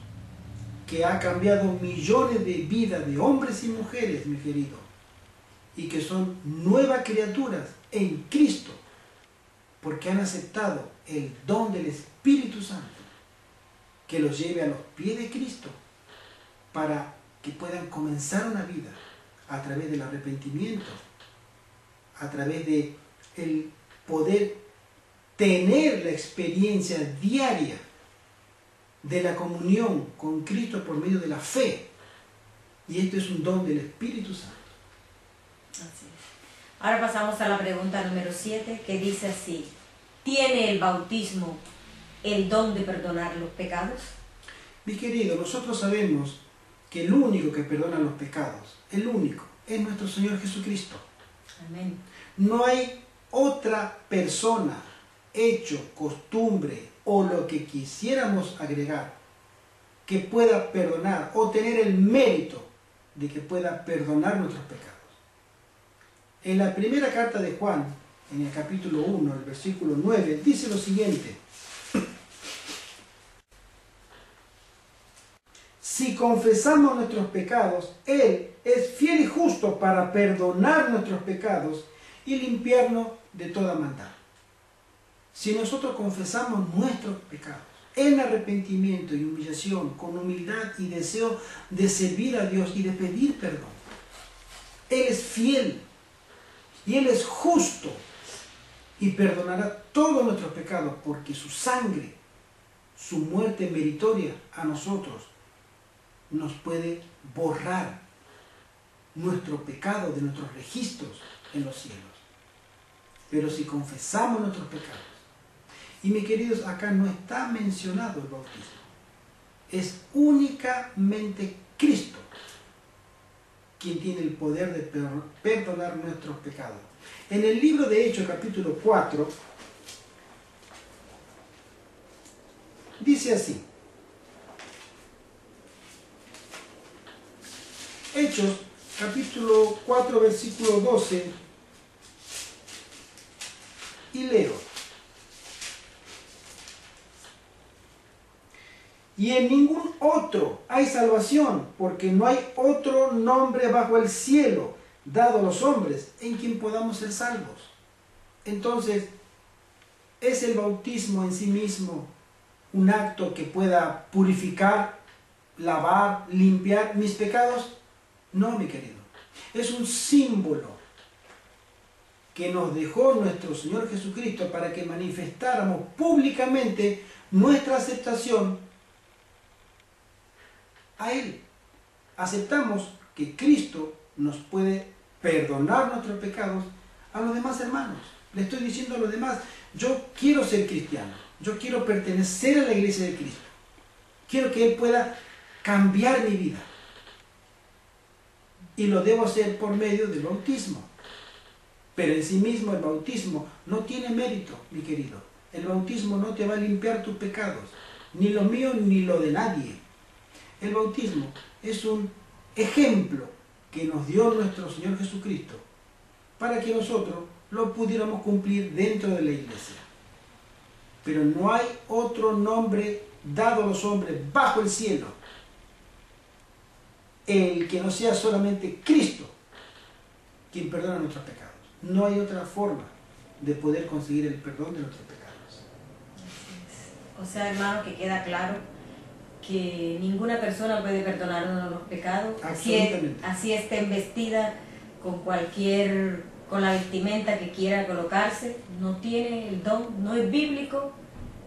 que ha cambiado millones de vidas de hombres y mujeres, mi querido, y que son nuevas criaturas en Cristo, porque han aceptado el don del Espíritu Santo, que los lleve a los pies de Cristo, para que puedan comenzar una vida a través del arrepentimiento, a través de el poder tener la experiencia diaria de la comunión con Cristo por medio de la fe. Y esto es un don del Espíritu Santo. Así es. Ahora pasamos a la pregunta número 7, que dice así: ¿tiene el bautismo el don de perdonar los pecados? Mi querido, nosotros sabemos que el único que perdona los pecados, el único, es nuestro Señor Jesucristo. Amén. No hay otra persona, hecho, costumbre o lo que quisiéramos agregar que pueda perdonar o tener el mérito de que pueda perdonar nuestros pecados. En la primera carta de Juan, en el capítulo 1, el versículo 9, dice lo siguiente: si confesamos nuestros pecados, Él es fiel y justo para perdonar nuestros pecados y limpiarnos de toda maldad. Si nosotros confesamos nuestros pecados, en arrepentimiento y humillación, con humildad y deseo de servir a Dios y de pedir perdón. Él es fiel y Él es justo y perdonará todos nuestros pecados, porque su sangre, su muerte meritoria a nosotros, nos puede borrar nuestro pecado de nuestros registros en los cielos. Pero si confesamos nuestros pecados, y mis queridos, acá no está mencionado el bautismo, es únicamente Cristo quien tiene el poder de perdonar nuestros pecados. En el libro de Hechos, capítulo 4, dice así. Hechos, capítulo 4, versículo 12, y leo. Y en ningún otro hay salvación, porque no hay otro nombre bajo el cielo dado a los hombres en quien podamos ser salvos. Entonces, ¿es el bautismo en sí mismo un acto que pueda purificar, lavar, limpiar mis pecados? No, mi querido. Es un símbolo que nos dejó nuestro Señor Jesucristo para que manifestáramos públicamente nuestra aceptación a Él. Aceptamos que Cristo nos puede perdonar nuestros pecados a los demás hermanos. Le estoy diciendo a los demás, yo quiero ser cristiano, yo quiero pertenecer a la iglesia de Cristo. Quiero que Él pueda cambiar mi vida. Y lo debo hacer por medio del bautismo. Pero en sí mismo el bautismo no tiene mérito, mi querido. El bautismo no te va a limpiar tus pecados, ni los míos ni los de nadie. El bautismo es un ejemplo que nos dio nuestro Señor Jesucristo para que nosotros lo pudiéramos cumplir dentro de la iglesia. Pero no hay otro nombre dado a los hombres bajo el cielo, el que no sea solamente Cristo quien perdona nuestros pecados. No hay otra forma de poder conseguir el perdón de nuestros pecados. O sea, hermano, que queda claro que ninguna persona puede perdonarnos los pecados, así esté vestida con la vestimenta que quiera colocarse, no tiene el don, no es bíblico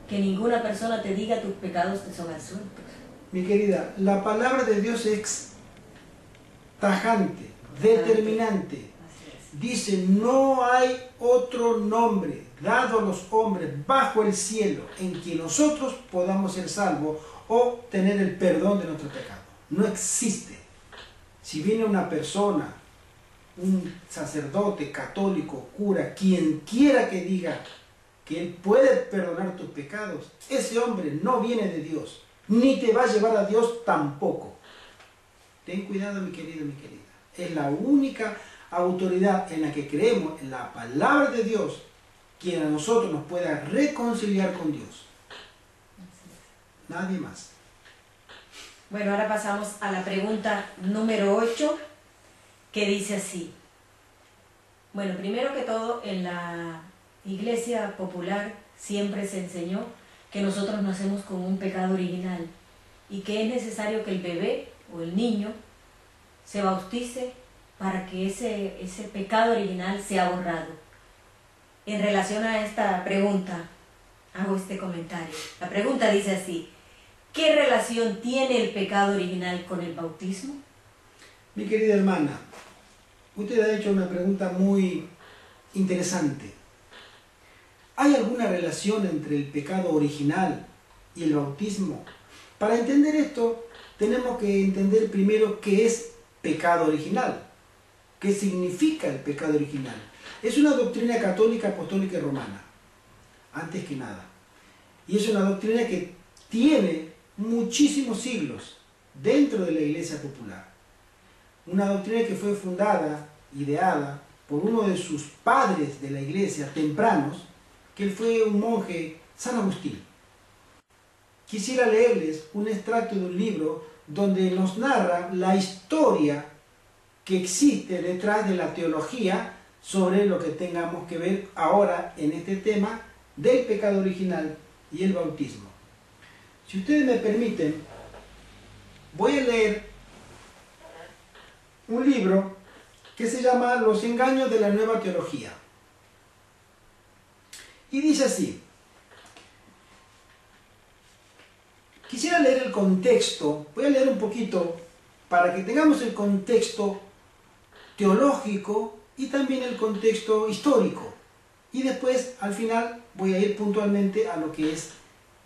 que ninguna persona te diga tus pecados te son absueltos. Mi querida, la palabra de Dios es tajante, determinante. Dice, no hay otro nombre dado a los hombres bajo el cielo en que nosotros podamos ser salvos o tener el perdón de nuestro pecado. No existe. Si viene una persona, un sacerdote católico, cura, quien quiera que diga que Él puede perdonar tus pecados, ese hombre no viene de Dios, ni te va a llevar a Dios tampoco. Ten cuidado, mi querido, mi querida. Es la única autoridad en la que creemos, en la palabra de Dios, quien a nosotros nos pueda reconciliar con Dios. Nadie más. Bueno, ahora pasamos a la pregunta número 8, que dice así. Bueno, primero que todo, en la iglesia popular siempre se enseñó que nosotros nacemos con un pecado original y que es necesario que el bebé o el niño se bautice para que ese pecado original sea borrado. En relación a esta pregunta, hago este comentario. La pregunta dice así: ¿qué relación tiene el pecado original con el bautismo? Mi querida hermana, usted ha hecho una pregunta muy interesante. ¿Hay alguna relación entre el pecado original y el bautismo? Para entender esto, tenemos que entender primero qué es pecado original. ¿Qué significa el pecado original? Es una doctrina católica, apostólica y romana, antes que nada. Y es una doctrina que tiene muchísimos siglos dentro de la iglesia popular. Una doctrina que fue fundada, ideada, por uno de sus padres de la iglesia tempranos, que él fue un monje, San Agustín. Quisiera leerles un extracto de un libro donde nos narra la historia que existe detrás de la teología sobre lo que tengamos que ver ahora en este tema del pecado original y el bautismo. Si ustedes me permiten, voy a leer un libro que se llama Los engaños de la nueva teología. Y dice así. Quisiera leer el contexto, voy a leer un poquito para que tengamos el contexto teológico y también el contexto histórico. Y después, al final, voy a ir puntualmente a lo que es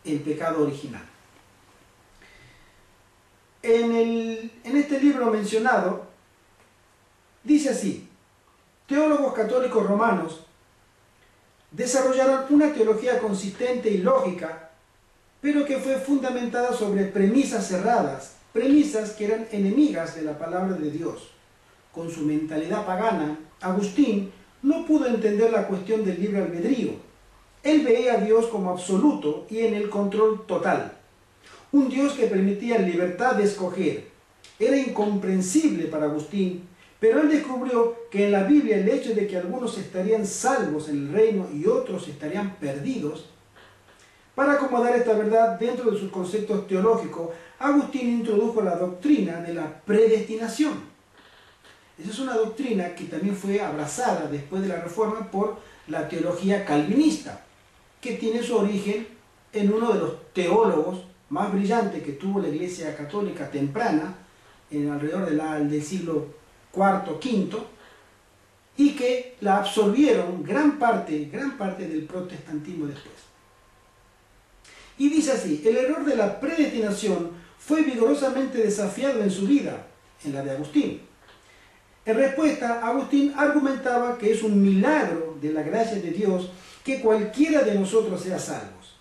el pecado original. En este libro mencionado, dice así: teólogos católicos romanos desarrollaron una teología consistente y lógica, pero que fue fundamentada sobre premisas cerradas, premisas que eran enemigas de la palabra de Dios. Con su mentalidad pagana, Agustín no pudo entender la cuestión del libre albedrío. Él veía a Dios como absoluto y en el control total. Un Dios que permitía libertad de escoger. Era incomprensible para Agustín, pero él descubrió que en la Biblia el hecho de que algunos estarían salvos en el reino y otros estarían perdidos. Para acomodar esta verdad dentro de sus conceptos teológicos, Agustín introdujo la doctrina de la predestinación. Esa es una doctrina que también fue abrazada después de la Reforma por la teología calvinista, que tiene su origen en uno de los teólogos más brillantes que tuvo la Iglesia Católica temprana, alrededor del siglo IV, V, y que la absorbieron gran parte del protestantismo después. Y dice así: el error de la predestinación fue vigorosamente desafiado en su vida, en la de Agustín. En respuesta, Agustín argumentaba que es un milagro de la gracia de Dios que cualquiera de nosotros sea salvos.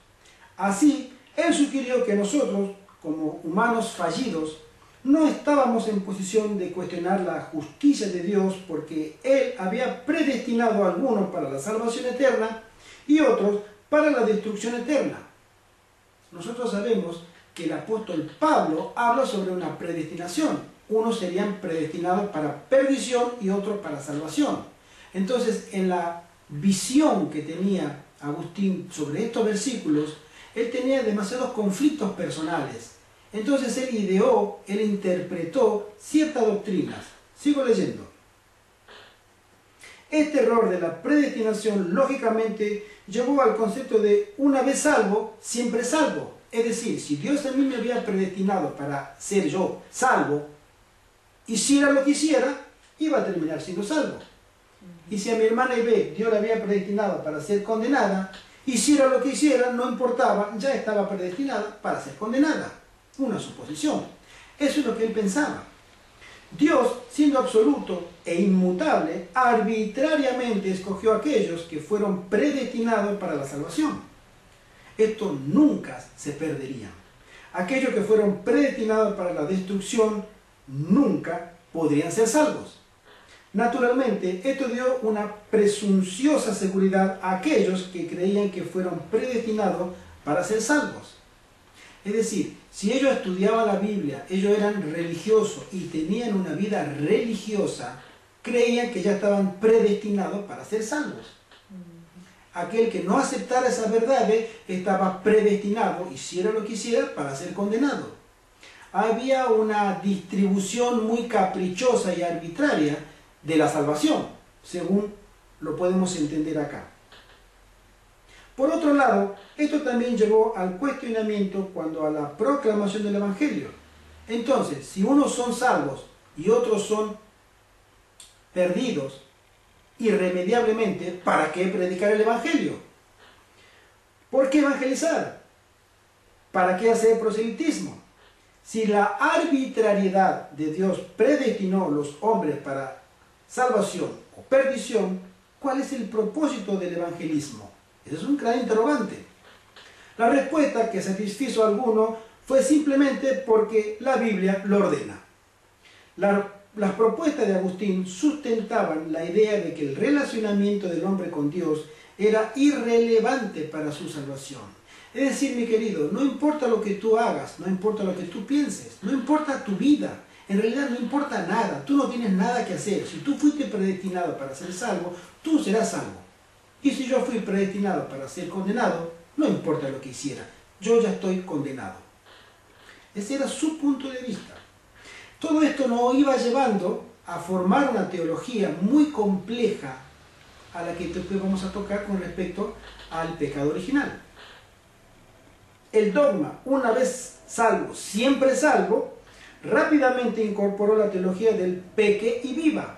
Así, él sugirió que nosotros, como humanos fallidos, no estábamos en posición de cuestionar la justicia de Dios porque Él había predestinado a algunos para la salvación eterna y otros para la destrucción eterna. Nosotros sabemos que el apóstol Pablo habla sobre una predestinación. Unos serían predestinados para perdición y otros para salvación. Entonces, en la visión que tenía Agustín sobre estos versículos, él tenía demasiados conflictos personales. Entonces él ideó, él interpretó ciertas doctrinas. Sigo leyendo. Este error de la predestinación lógicamente llevó al concepto de una vez salvo, siempre salvo. Es decir, si Dios a mí me había predestinado para ser yo salvo, hiciera lo que hiciera, iba a terminar siendo salvo. Y si a mi hermana Ibe Dios la había predestinado para ser condenada, hiciera lo que hiciera, no importaba, ya estaba predestinada para ser condenada. Una suposición. Eso es lo que él pensaba. Dios, siendo absoluto e inmutable, arbitrariamente escogió a aquellos que fueron predestinados para la salvación. Estos nunca se perderían. Aquellos que fueron predestinados para la destrucción nunca podrían ser salvos. Naturalmente, esto dio una presunciosa seguridad a aquellos que creían que fueron predestinados para ser salvos. Es decir, si ellos estudiaban la Biblia, ellos eran religiosos y tenían una vida religiosa, creían que ya estaban predestinados para ser salvos. Aquel que no aceptara esas verdades estaba predestinado, hiciera lo que hiciera, para ser condenado. Había una distribución muy caprichosa y arbitraria de la salvación, según lo podemos entender acá. Por otro lado, esto también llevó al cuestionamiento cuando a la proclamación del Evangelio. Entonces, si unos son salvos y otros son perdidos irremediablemente, ¿para qué predicar el Evangelio? ¿Por qué evangelizar? ¿Para qué hacer proselitismo? Si la arbitrariedad de Dios predestinó a los hombres para salvación o perdición, ¿cuál es el propósito del evangelismo? Ese es un gran interrogante. La respuesta que satisfizo a alguno fue simplemente porque la Biblia lo ordena. Las propuestas de Agustín sustentaban la idea de que el relacionamiento del hombre con Dios era irrelevante para su salvación. Es decir, mi querido, no importa lo que tú hagas, no importa lo que tú pienses, no importa tu vida, en realidad no importa nada, tú no tienes nada que hacer. Si tú fuiste predestinado para ser salvo, tú serás salvo. Y si yo fui predestinado para ser condenado, no importa lo que hiciera, yo ya estoy condenado. Ese era su punto de vista. Todo esto nos iba llevando a formar una teología muy compleja a la que después vamos a tocar con respecto al pecado original. El dogma, una vez salvo, siempre salvo, rápidamente incorporó la teología del peque y viva.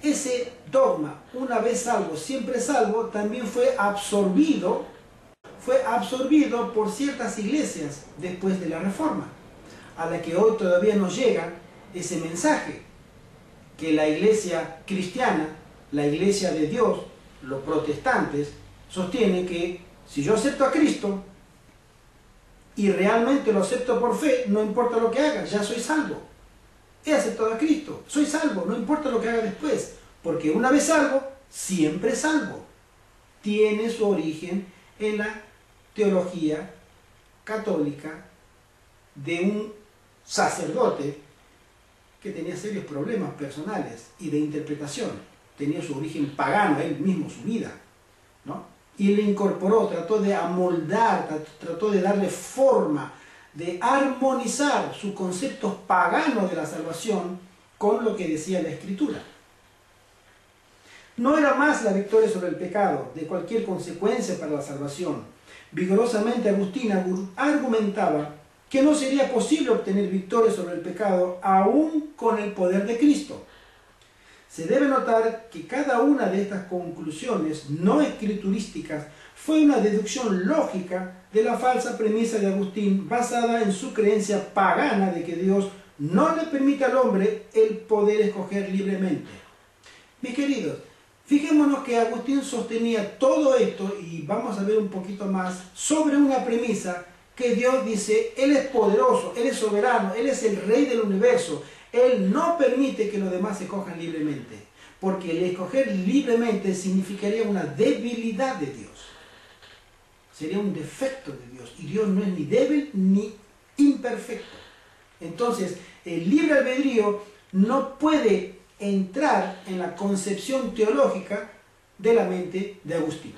Ese dogma, una vez salvo, siempre salvo, también fue absorbido por ciertas iglesias después de la Reforma, a la que hoy todavía nos llega ese mensaje, que la iglesia cristiana, la iglesia de Dios, los protestantes, sostienen que si yo acepto a Cristo y realmente lo acepto por fe, no importa lo que haga, ya soy salvo. He aceptado a Cristo, soy salvo, no importa lo que haga después, porque una vez salvo, siempre salvo. Tiene su origen en la teología católica de un sacerdote que tenía serios problemas personales y de interpretación. Tenía su origen pagano, él mismo, su vida, ¿no? Y le incorporó, trató de amoldar, trató de darle forma, de armonizar sus conceptos paganos de la salvación con lo que decía la Escritura. No era más la victoria sobre el pecado, de cualquier consecuencia para la salvación. Vigorosamente Agustín argumentaba que no sería posible obtener victoria sobre el pecado aún con el poder de Cristo. Se debe notar que cada una de estas conclusiones no escriturísticas fue una deducción lógica de la falsa premisa de Agustín basada en su creencia pagana de que Dios no le permite al hombre el poder escoger libremente. Mis queridos, fijémonos que Agustín sostenía todo esto, y vamos a ver un poquito más, sobre una premisa que Dios dice, Él es poderoso, Él es soberano, Él es el Rey del universo. Él no permite que los demás se escojan libremente, porque el escoger libremente significaría una debilidad de Dios. Sería un defecto de Dios, y Dios no es ni débil ni imperfecto. Entonces, el libre albedrío no puede entrar en la concepción teológica de la mente de Agustín.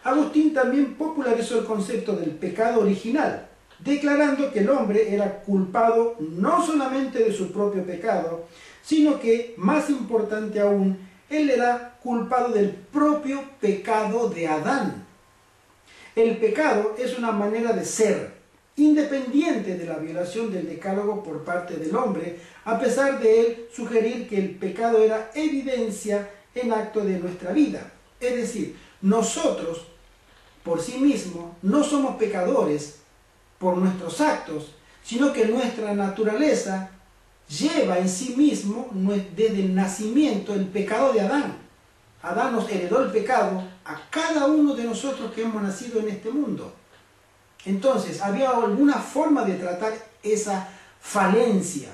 Agustín también popularizó el concepto del pecado original, declarando que el hombre era culpado no solamente de su propio pecado, sino que, más importante aún, él era culpado del propio pecado de Adán. El pecado es una manera de ser, independiente de la violación del decálogo por parte del hombre, a pesar de él sugerir que el pecado era evidencia en acto de nuestra vida. Es decir, nosotros, por sí mismos, no somos pecadores por nuestros actos, sino que nuestra naturaleza lleva en sí mismo, desde el nacimiento, el pecado de Adán. Adán nos heredó el pecado a cada uno de nosotros que hemos nacido en este mundo. Entonces, había alguna forma de tratar esa falencia.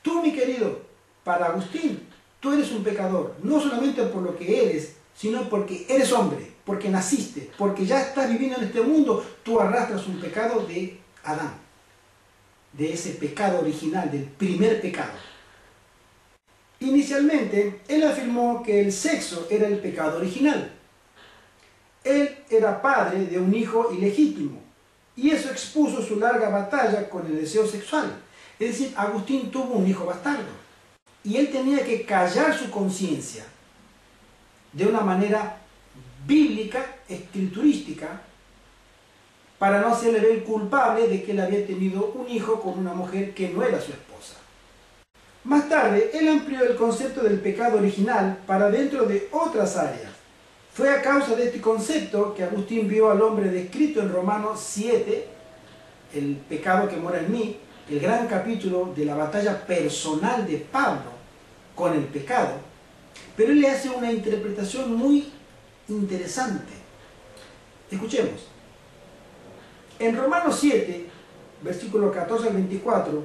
Tú, mi querido, para Agustín, tú eres un pecador, no solamente por lo que eres, sino porque eres hombre, porque naciste, porque ya estás viviendo en este mundo, tú arrastras un pecado de Adán, de ese pecado original, del primer pecado. Inicialmente, él afirmó que el sexo era el pecado original. Él era padre de un hijo ilegítimo, y eso expuso su larga batalla con el deseo sexual. Es decir, Agustín tuvo un hijo bastardo, y él tenía que callar su conciencia de una manera bíblica, escriturística, para no hacerle ver culpable de que él había tenido un hijo con una mujer que no era su esposa. Más tarde, él amplió el concepto del pecado original para dentro de otras áreas. Fue a causa de este concepto que Agustín vio al hombre descrito en Romanos 7, el pecado que mora en mí, el gran capítulo de la batalla personal de Pablo con el pecado, pero él le hace una interpretación muy interesante. Escuchemos. En Romanos 7, versículos 14 al 24,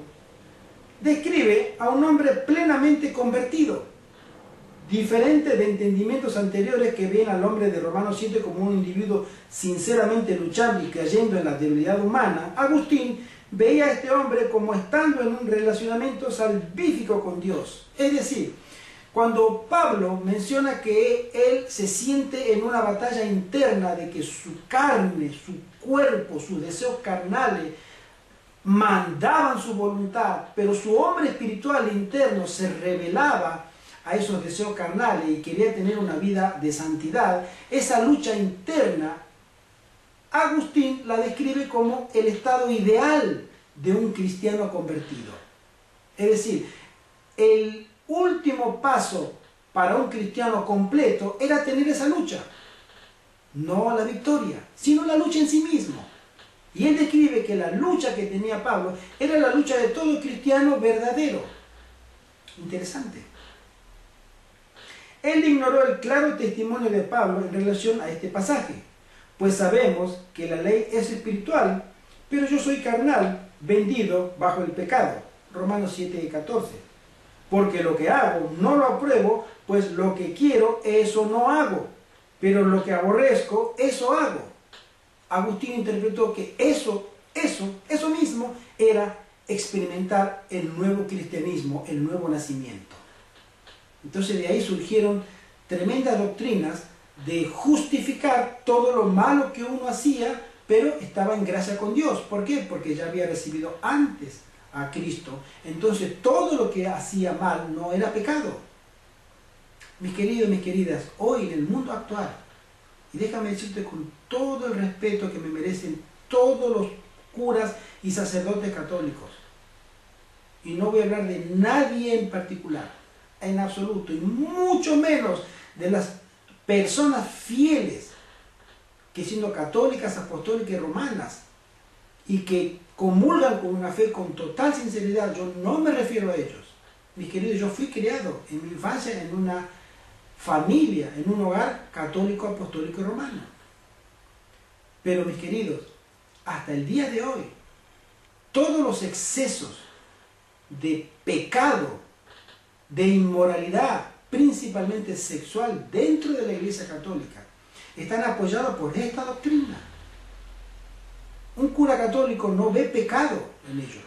describe a un hombre plenamente convertido, diferente de entendimientos anteriores que ven al hombre de Romanos 7 como un individuo sinceramente luchando y creyendo en la debilidad humana. Agustín veía a este hombre como estando en un relacionamiento salvífico con Dios. Es decir, Cuando Pablo menciona que él se siente en una batalla interna de que su carne, su cuerpo, sus deseos carnales mandaban su voluntad, pero su hombre espiritual interno se rebelaba a esos deseos carnales y quería tener una vida de santidad, esa lucha interna, Agustín la describe como el estado ideal de un cristiano convertido. Es decir, el último paso para un cristiano completo era tener esa lucha. No la victoria, sino la lucha en sí mismo. Y él describe que la lucha que tenía Pablo era la lucha de todo cristiano verdadero. Interesante. Él ignoró el claro testimonio de Pablo en relación a este pasaje, pues sabemos que la ley es espiritual, pero yo soy carnal, vendido bajo el pecado. Romanos 7:14. Porque lo que hago no lo apruebo, pues lo que quiero, eso no hago. Pero lo que aborrezco, eso hago. Agustín interpretó que eso mismo era experimentar el nuevo cristianismo, el nuevo nacimiento. Entonces de ahí surgieron tremendas doctrinas de justificar todo lo malo que uno hacía, pero estaba en gracia con Dios. ¿Por qué? Porque ya había recibido antes a Cristo. Entonces todo lo que hacía mal no era pecado. Mis queridos y mis queridas, hoy en el mundo actual, y déjame decirte con todo el respeto que me merecen todos los curas y sacerdotes católicos, y no voy a hablar de nadie en particular, en absoluto, y mucho menos de las personas fieles que siendo católicas, apostólicas y romanas, y que comulgan con una fe con total sinceridad, yo no me refiero a ellos. Mis queridos, yo fui criado en mi infancia en una familia, en un hogar católico, apostólico y romano. Pero mis queridos, hasta el día de hoy, todos los excesos de pecado, de inmoralidad, principalmente sexual, dentro de la Iglesia Católica, están apoyados por esta doctrina. Un cura católico no ve pecado en ello.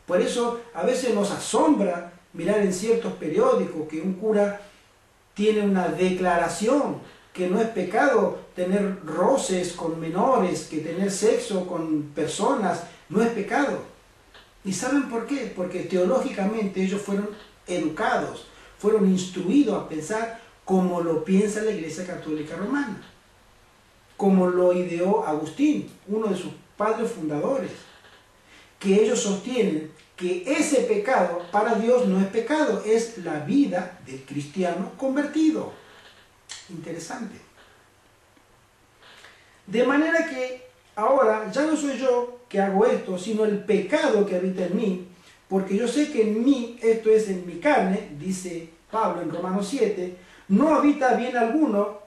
Por eso a veces nos asombra mirar en ciertos periódicos que un cura tiene una declaración que no es pecado tener roces con menores, que tener sexo con personas no es pecado. ¿Y saben por qué? Porque teológicamente ellos fueron educados, fueron instruidos a pensar como lo piensa la Iglesia Católica Romana, como lo ideó Agustín, uno de sus padres fundadores, que ellos sostienen que ese pecado para Dios no es pecado, es la vida del cristiano convertido. Interesante. De manera que ahora ya no soy yo que hago esto, sino el pecado que habita en mí, porque yo sé que en mí, esto es en mi carne, dice Pablo en Romanos 7, no habita bien alguno,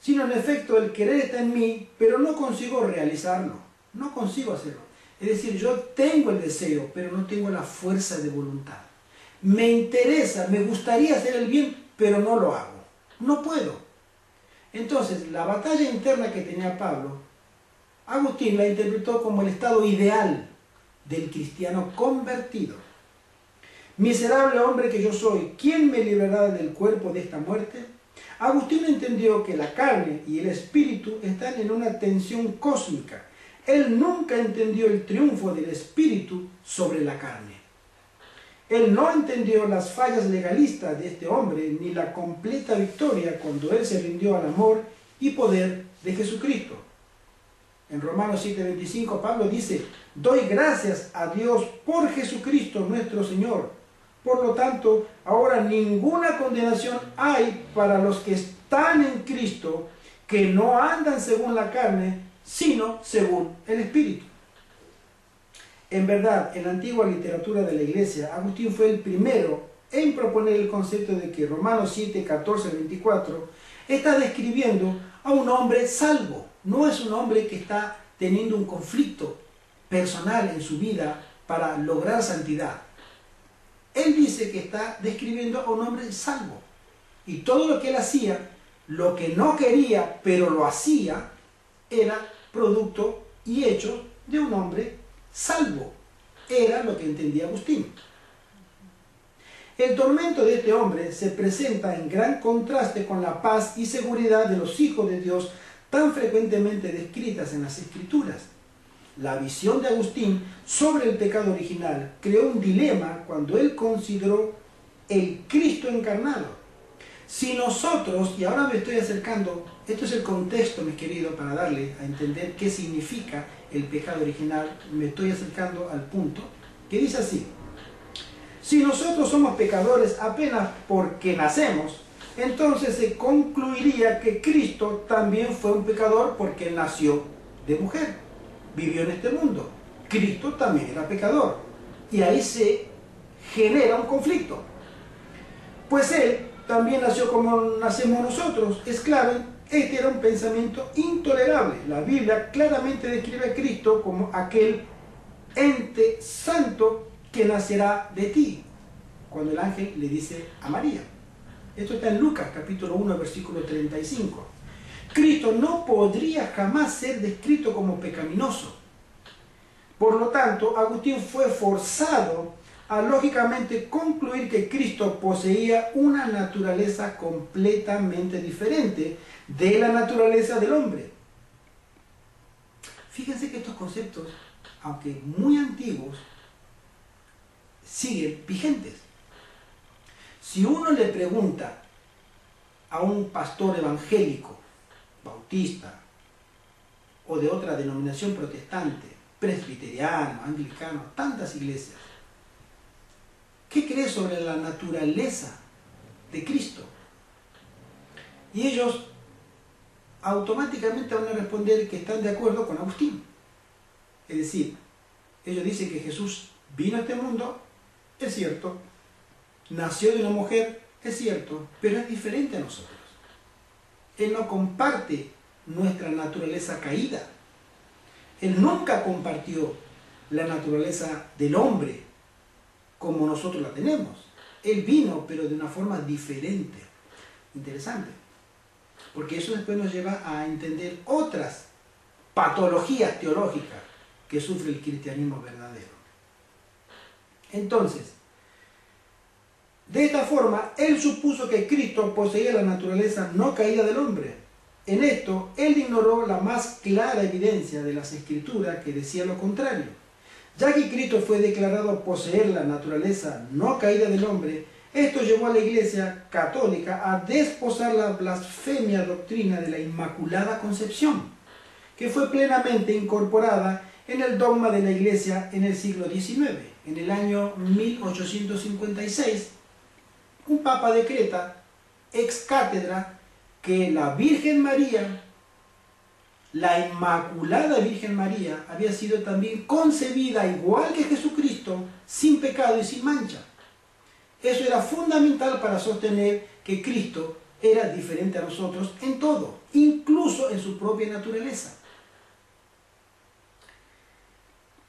sino en efecto el querer está en mí, pero no consigo realizarlo, no consigo hacerlo. Es decir, yo tengo el deseo, pero no tengo la fuerza de voluntad. Me interesa, me gustaría hacer el bien, pero no lo hago. No puedo. Entonces, la batalla interna que tenía Pablo, Agustín la interpretó como el estado ideal del cristiano convertido. Miserable hombre que yo soy, ¿quién me librará del cuerpo de esta muerte? Agustín entendió que la carne y el espíritu están en una tensión cósmica. Él nunca entendió el triunfo del espíritu sobre la carne. Él no entendió las fallas legalistas de este hombre, ni la completa victoria cuando él se rindió al amor y poder de Jesucristo. En Romanos 7:25 Pablo dice, doy gracias a Dios por Jesucristo nuestro Señor. Por lo tanto, ahora ninguna condenación hay para los que están en Cristo, que no andan según la carne, sino según el Espíritu. En verdad, en la antigua literatura de la Iglesia, Agustín fue el primero en proponer el concepto de que Romanos 7, 14, 24 está describiendo a un hombre salvo. No es un hombre que está teniendo un conflicto personal en su vida para lograr santidad. Él dice que está describiendo a un hombre salvo. Y todo lo que él hacía, lo que no quería, pero lo hacía, era producto y hecho de un hombre salvo. Era lo que entendía Agustín. El tormento de este hombre se presenta en gran contraste con la paz y seguridad de los hijos de Dios tan frecuentemente descritas en las Escrituras. La visión de Agustín sobre el pecado original creó un dilema cuando él consideró el Cristo encarnado. Si nosotros, y ahora me estoy acercando, esto es el contexto, mis queridos, para darle a entender qué significa el pecado original, me estoy acercando al punto, que dice así: si nosotros somos pecadores apenas porque nacemos, entonces se concluiría que Cristo también fue un pecador porque nació de mujer, vivió en este mundo. Cristo también era pecador, y ahí se genera un conflicto. Pues él también nació como nacemos nosotros, es claro, este era un pensamiento intolerable. La Biblia claramente describe a Cristo como aquel ente santo que nacerá de ti, cuando el ángel le dice a María. Esto está en Lucas capítulo 1 versículo 35. Cristo no podría jamás ser descrito como pecaminoso. Por lo tanto, Agustín fue forzado a lógicamente concluir que Cristo poseía una naturaleza completamente diferente de la naturaleza del hombre. Fíjense que estos conceptos, aunque muy antiguos, siguen vigentes. Si uno le pregunta a un pastor evangélico, bautista, o de otra denominación protestante, presbiteriano, anglicano, tantas iglesias, ¿qué crees sobre la naturaleza de Cristo? Y ellos automáticamente van a responder que están de acuerdo con Agustín. Es decir, ellos dicen que Jesús vino a este mundo, es cierto, nació de una mujer, es cierto, pero es diferente a nosotros. Él no comparte nuestra naturaleza caída. Él nunca compartió la naturaleza del hombre como nosotros la tenemos. Él vino, pero de una forma diferente. Interesante. Porque eso después nos lleva a entender otras patologías teológicas que sufre el cristianismo verdadero. Entonces, de esta forma, él supuso que Cristo poseía la naturaleza no caída del hombre. En esto, él ignoró la más clara evidencia de las Escrituras que decía lo contrario. Ya que Cristo fue declarado poseer la naturaleza no caída del hombre, esto llevó a la Iglesia Católica a desposar la blasfemia doctrina de la Inmaculada Concepción, que fue plenamente incorporada en el dogma de la Iglesia en el siglo XIX. En el año 1856, un papa decreta ex cátedra que la Virgen María, la Inmaculada Virgen María, había sido también concebida igual que Jesucristo, sin pecado y sin mancha. Eso era fundamental para sostener que Cristo era diferente a nosotros en todo, incluso en su propia naturaleza.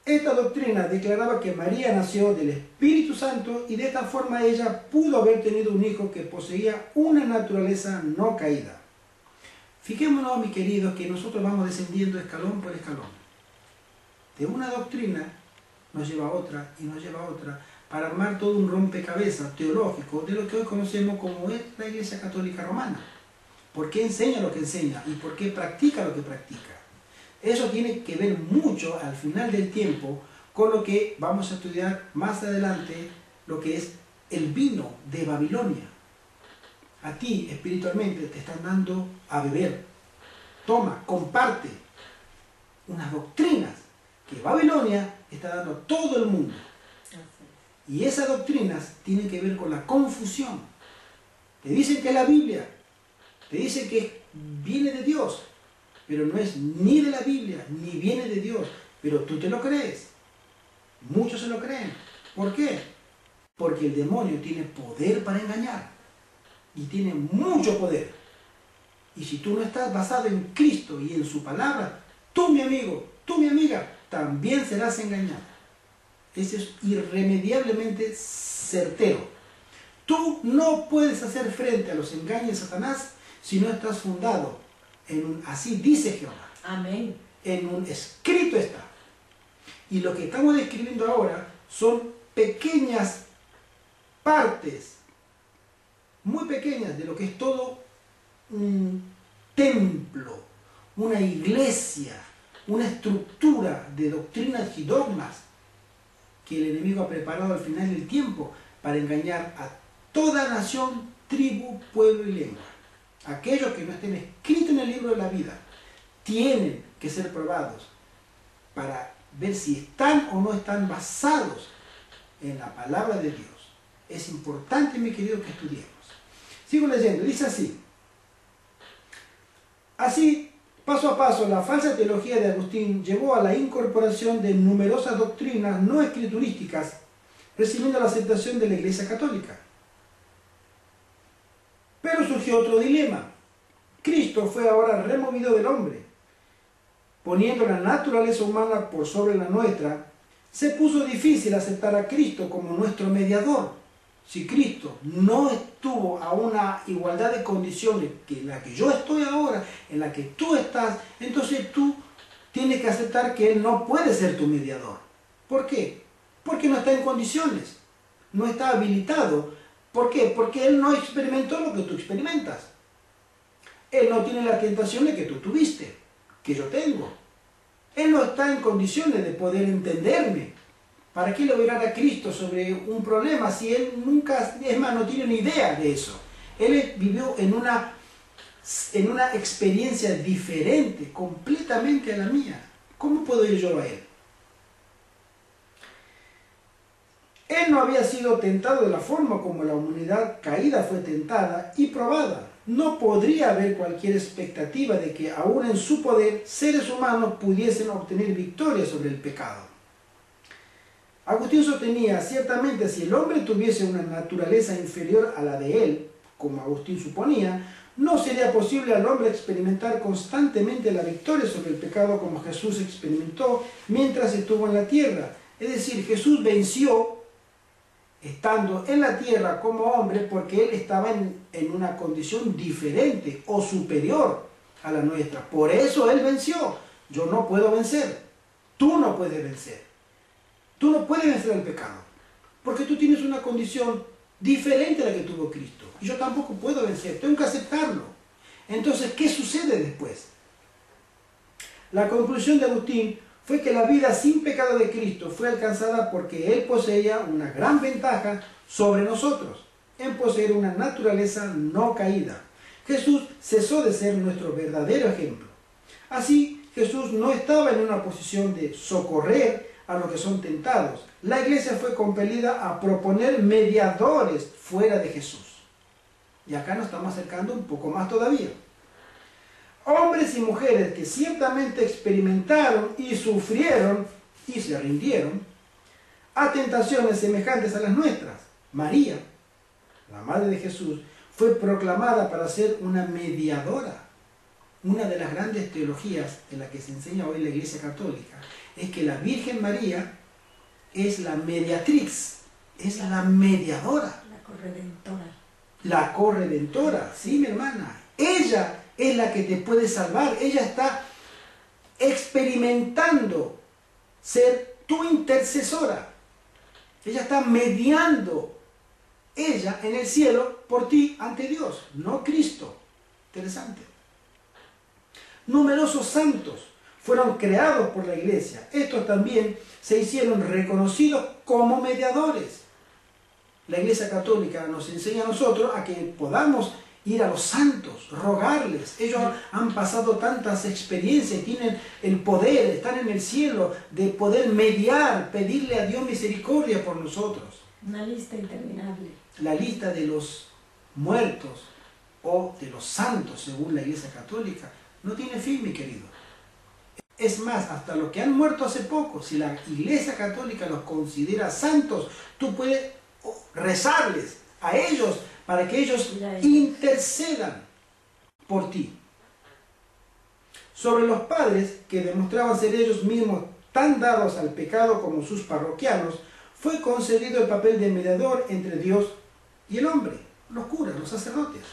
Esta doctrina declaraba que María nació del Espíritu Santo y de esta forma ella pudo haber tenido un hijo que poseía una naturaleza no caída. Fijémonos, mis queridos, que nosotros vamos descendiendo escalón por escalón. De una doctrina nos lleva a otra y nos lleva a otra para armar todo un rompecabezas teológico de lo que hoy conocemos como es la Iglesia Católica Romana. ¿Por qué enseña lo que enseña y por qué practica lo que practica? Eso tiene que ver mucho al final del tiempo con lo que vamos a estudiar más adelante, lo que es el vino de Babilonia. A ti espiritualmente te están dando a beber. Toma, comparte unas doctrinas que Babilonia está dando a todo el mundo. Y esas doctrinas tienen que ver con la confusión. Te dicen que es la Biblia, te dicen que viene de Dios, pero no es ni de la Biblia, ni viene de Dios, pero tú te lo crees. Muchos se lo creen. ¿Por qué? Porque el demonio tiene poder para engañar. Y tiene mucho poder. Y si tú no estás basado en Cristo y en su palabra, tú, mi amigo, tú, mi amiga, también serás engañado. Ese es irremediablemente certero. Tú no puedes hacer frente a los engaños de Satanás si no estás fundado en un así dice Jehová. Amén. En un escrito está. Y lo que estamos describiendo ahora son pequeñas partes muy pequeñas de lo que es todo un templo, una iglesia, una estructura de doctrinas y dogmas que el enemigo ha preparado al final del tiempo para engañar a toda nación, tribu, pueblo y lengua. Aquellos que no estén escritos en el libro de la vida tienen que ser probados para ver si están o no están basados en la palabra de Dios. Es importante, mi querido, que estudiemos. Sigo leyendo, dice así. Así, paso a paso, la falsa teología de Agustín llevó a la incorporación de numerosas doctrinas no escriturísticas, recibiendo la aceptación de la Iglesia Católica. Pero surgió otro dilema. Cristo fue ahora removido del hombre. Poniendo la naturaleza humana por sobre la nuestra, se puso difícil aceptar a Cristo como nuestro mediador. Si Cristo no estuvo a una igualdad de condiciones que en la que yo estoy ahora, en la que tú estás, entonces tú tienes que aceptar que Él no puede ser tu mediador. ¿Por qué? Porque no está en condiciones, no está habilitado. ¿Por qué? Porque Él no experimentó lo que tú experimentas. Él no tiene las tentaciones que tú tuviste, que yo tengo. Él no está en condiciones de poder entenderme. ¿Para qué le voy a orar a Cristo sobre un problema si Él nunca, es más, no tiene ni idea de eso? Él vivió en una experiencia diferente, completamente a la mía. ¿Cómo puedo ir yo a Él? Él no había sido tentado de la forma como la humanidad caída fue tentada y probada. No podría haber cualquier expectativa de que aún en su poder seres humanos pudiesen obtener victoria sobre el pecado. Agustín sostenía, ciertamente si el hombre tuviese una naturaleza inferior a la de él, como Agustín suponía, no sería posible al hombre experimentar constantemente la victoria sobre el pecado como Jesús experimentó mientras estuvo en la tierra. Es decir, Jesús venció estando en la tierra como hombre porque Él estaba en una condición diferente o superior a la nuestra. Por eso Él venció. Yo no puedo vencer. Tú no puedes vencer. Tú no puedes vencer el pecado. Porque tú tienes una condición diferente a la que tuvo Cristo. Y yo tampoco puedo vencer. Tengo que aceptarlo. Entonces, ¿qué sucede después? La conclusión de Agustín fue que la vida sin pecado de Cristo fue alcanzada porque Él poseía una gran ventaja sobre nosotros, en poseer una naturaleza no caída. Jesús cesó de ser nuestro verdadero ejemplo. Así, Jesús no estaba en una posición de socorrer a los que son tentados. La iglesia fue compelida a proponer mediadores fuera de Jesús. Y acá nos estamos acercando un poco más todavía. Hombres y mujeres que ciertamente experimentaron y sufrieron y se rindieron a tentaciones semejantes a las nuestras. María, la madre de Jesús, fue proclamada para ser una mediadora. Una de las grandes teologías en la que se enseña hoy la Iglesia Católica es que la Virgen María es la mediatrix, es la mediadora. La corredentora. La corredentora, sí, mi hermana. Ella es la que te puede salvar. Ella está experimentando ser tu intercesora. Ella está mediando, ella en el cielo, por ti ante Dios, no Cristo. Interesante. Numerosos santos fueron creados por la iglesia. Estos también se hicieron reconocidos como mediadores. La Iglesia Católica nos enseña a nosotros a que podamos ir a los santos, rogarles. Ellos han pasado tantas experiencias, tienen el poder, están en el cielo, de poder mediar, pedirle a Dios misericordia por nosotros. Una lista interminable. La lista de los muertos o de los santos, según la Iglesia Católica, no tiene fin, mi querido. Es más, hasta los que han muerto hace poco, si la Iglesia Católica los considera santos, tú puedes rezarles a ellos para que ellos intercedan por ti. Sobre los padres, que demostraban ser ellos mismos tan dados al pecado como sus parroquianos, fue concedido el papel de mediador entre Dios y el hombre, los curas, los sacerdotes.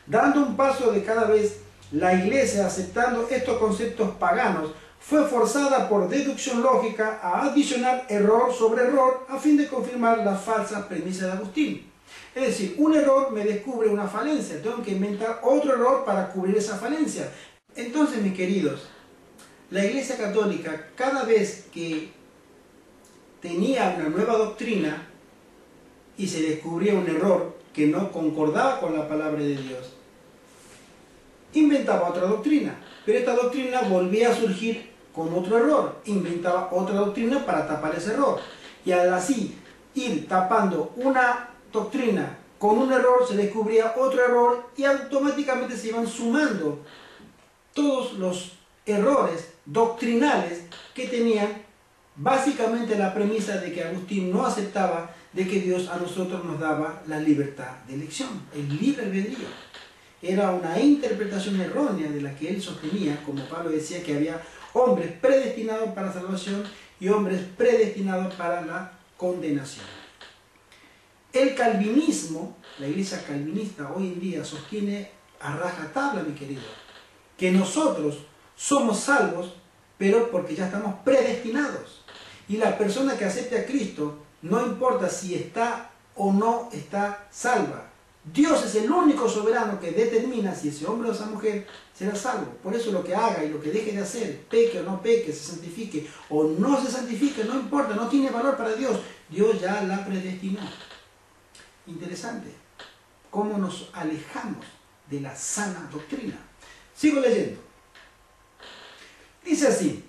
Dando un paso de cada vez, la Iglesia, aceptando estos conceptos paganos, fue forzada por deducción lógica a adicionar error sobre error a fin de confirmar la falsa premisa de Agustín. Es decir, un error me descubre una falencia, tengo que inventar otro error para cubrir esa falencia. Entonces, mis queridos, la Iglesia Católica, cada vez que tenía una nueva doctrina y se descubría un error que no concordaba con la palabra de Dios, inventaba otra doctrina, pero esta doctrina volvía a surgir con otro error, inventaba otra doctrina para tapar ese error, y al así ir tapando una doctrina con un error, se descubría otro error y automáticamente se iban sumando todos los errores doctrinales que tenían básicamente la premisa de que Agustín no aceptaba de que Dios a nosotros nos daba la libertad de elección, el libre albedrío. Era una interpretación errónea de la que él sostenía, como Pablo decía, que había hombres predestinados para la salvación y hombres predestinados para la condenación. El calvinismo, la iglesia calvinista hoy en día sostiene a rajatabla, mi querido, que nosotros somos salvos, pero porque ya estamos predestinados. Y la persona que acepte a Cristo, no importa si está o no está salva, Dios es el único soberano que determina si ese hombre o esa mujer será salvo. Por eso lo que haga y lo que deje de hacer, peque o no peque, se santifique o no se santifique, no importa, no tiene valor para Dios. Dios ya la predestinó. Interesante cómo nos alejamos de la sana doctrina. Sigo leyendo. Dice así: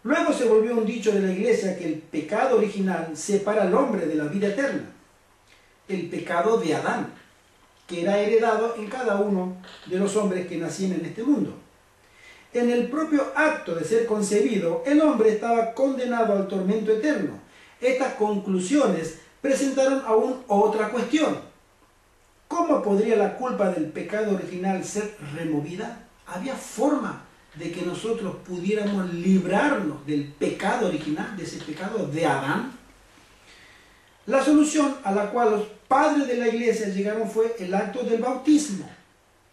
luego se volvió un dicho de la iglesia que el pecado original separa al hombre de la vida eterna. El pecado de Adán, que era heredado en cada uno de los hombres que nacían en este mundo. En el propio acto de ser concebido, el hombre estaba condenado al tormento eterno. Estas conclusiones presentaron aún otra cuestión. ¿Cómo podría la culpa del pecado original ser removida? ¿Había forma de que nosotros pudiéramos librarnos del pecado original, de ese pecado de Adán? La solución a la cual los padres de la iglesia llegaron fue el acto del bautismo.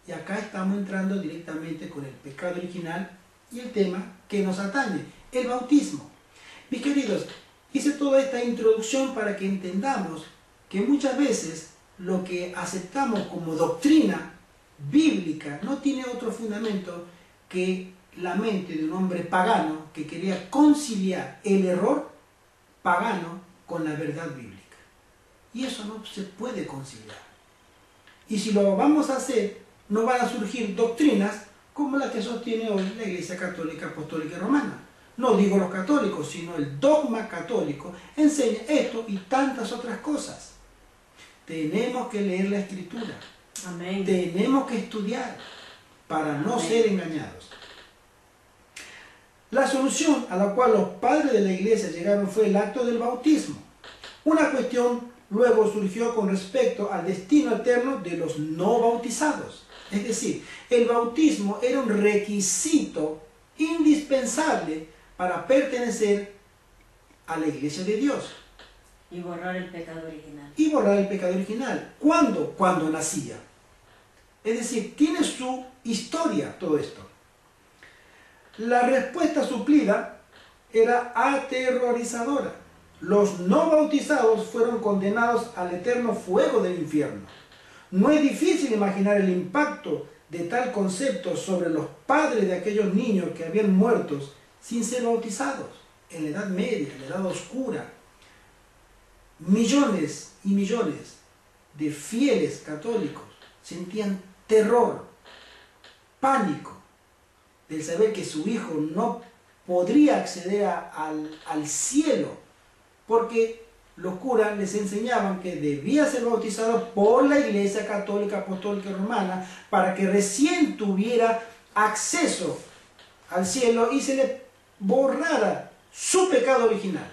Y acá estamos entrando directamente con el pecado original y el tema que nos atañe, el bautismo. Mis queridos, hice toda esta introducción para que entendamos que muchas veces lo que aceptamos como doctrina bíblica no tiene otro fundamento que la mente de un hombre pagano que quería conciliar el error pagano con la verdad bíblica. Y eso no se puede conciliar. Y si lo vamos a hacer, no van a surgir doctrinas como la que sostiene hoy la Iglesia Católica Apostólica Romana. No digo los católicos, sino el dogma católico enseña esto y tantas otras cosas. Tenemos que leer la Escritura. Amén. Tenemos que estudiar para no ser engañados. La solución a la cual los padres de la iglesia llegaron fue el acto del bautismo. Una cuestión luego surgió con respecto al destino eterno de los no bautizados. Es decir, el bautismo era un requisito indispensable para pertenecer a la iglesia de Dios. Y borrar el pecado original. Y borrar el pecado original. ¿Cuándo? Cuando nacía. Es decir, tiene su historia todo esto. La respuesta suplida era aterrorizadora. Los no bautizados fueron condenados al eterno fuego del infierno. No es difícil imaginar el impacto de tal concepto sobre los padres de aquellos niños que habían muerto sin ser bautizados, en la Edad Media, en la Edad Oscura. Millones y millones de fieles católicos sentían terror, pánico, del saber que su hijo no podría acceder al cielo, porque los curas les enseñaban que debía ser bautizado por la Iglesia Católica Apostólica Romana para que recién tuviera acceso al cielo y se le borrara su pecado original.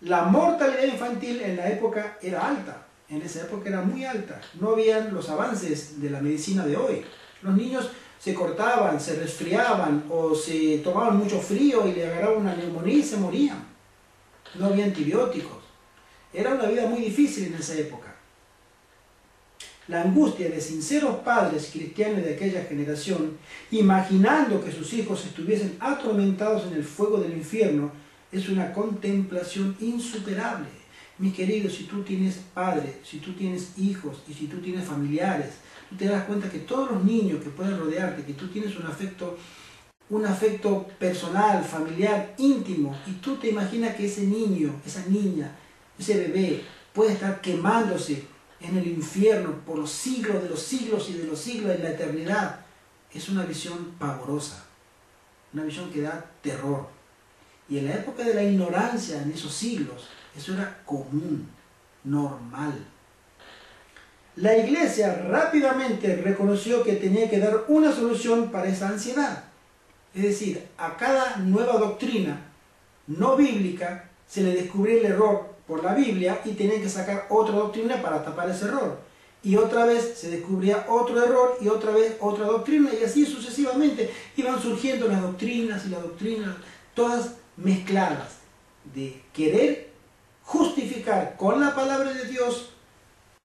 La mortalidad infantil en la época era alta, en esa época era muy alta, no habían los avances de la medicina de hoy. Los niños se cortaban, se resfriaban o se tomaban mucho frío y le agarraba una neumonía y se morían. No había antibióticos. Era una vida muy difícil en esa época. La angustia de sinceros padres cristianos de aquella generación, imaginando que sus hijos estuviesen atormentados en el fuego del infierno, es una contemplación insuperable. Mis queridos, si tú tienes padres, si tú tienes hijos y si tú tienes familiares, tú te das cuenta que todos los niños que pueden rodearte, que tú tienes un afecto personal, familiar, íntimo, y tú te imaginas que ese niño, esa niña, ese bebé puede estar quemándose en el infierno por los siglos de los siglos y de los siglos en la eternidad. Es una visión pavorosa, una visión que da terror. Y en la época de la ignorancia, en esos siglos, eso era común, normal. La iglesia rápidamente reconoció que tenía que dar una solución para esa ansiedad. Es decir, a cada nueva doctrina no bíblica se le descubría el error por la Biblia y tenían que sacar otra doctrina para tapar ese error. Y otra vez se descubría otro error y otra vez otra doctrina, y así sucesivamente iban surgiendo las doctrinas y las doctrinas, todas mezcladas, de querer justificar con la palabra de Dios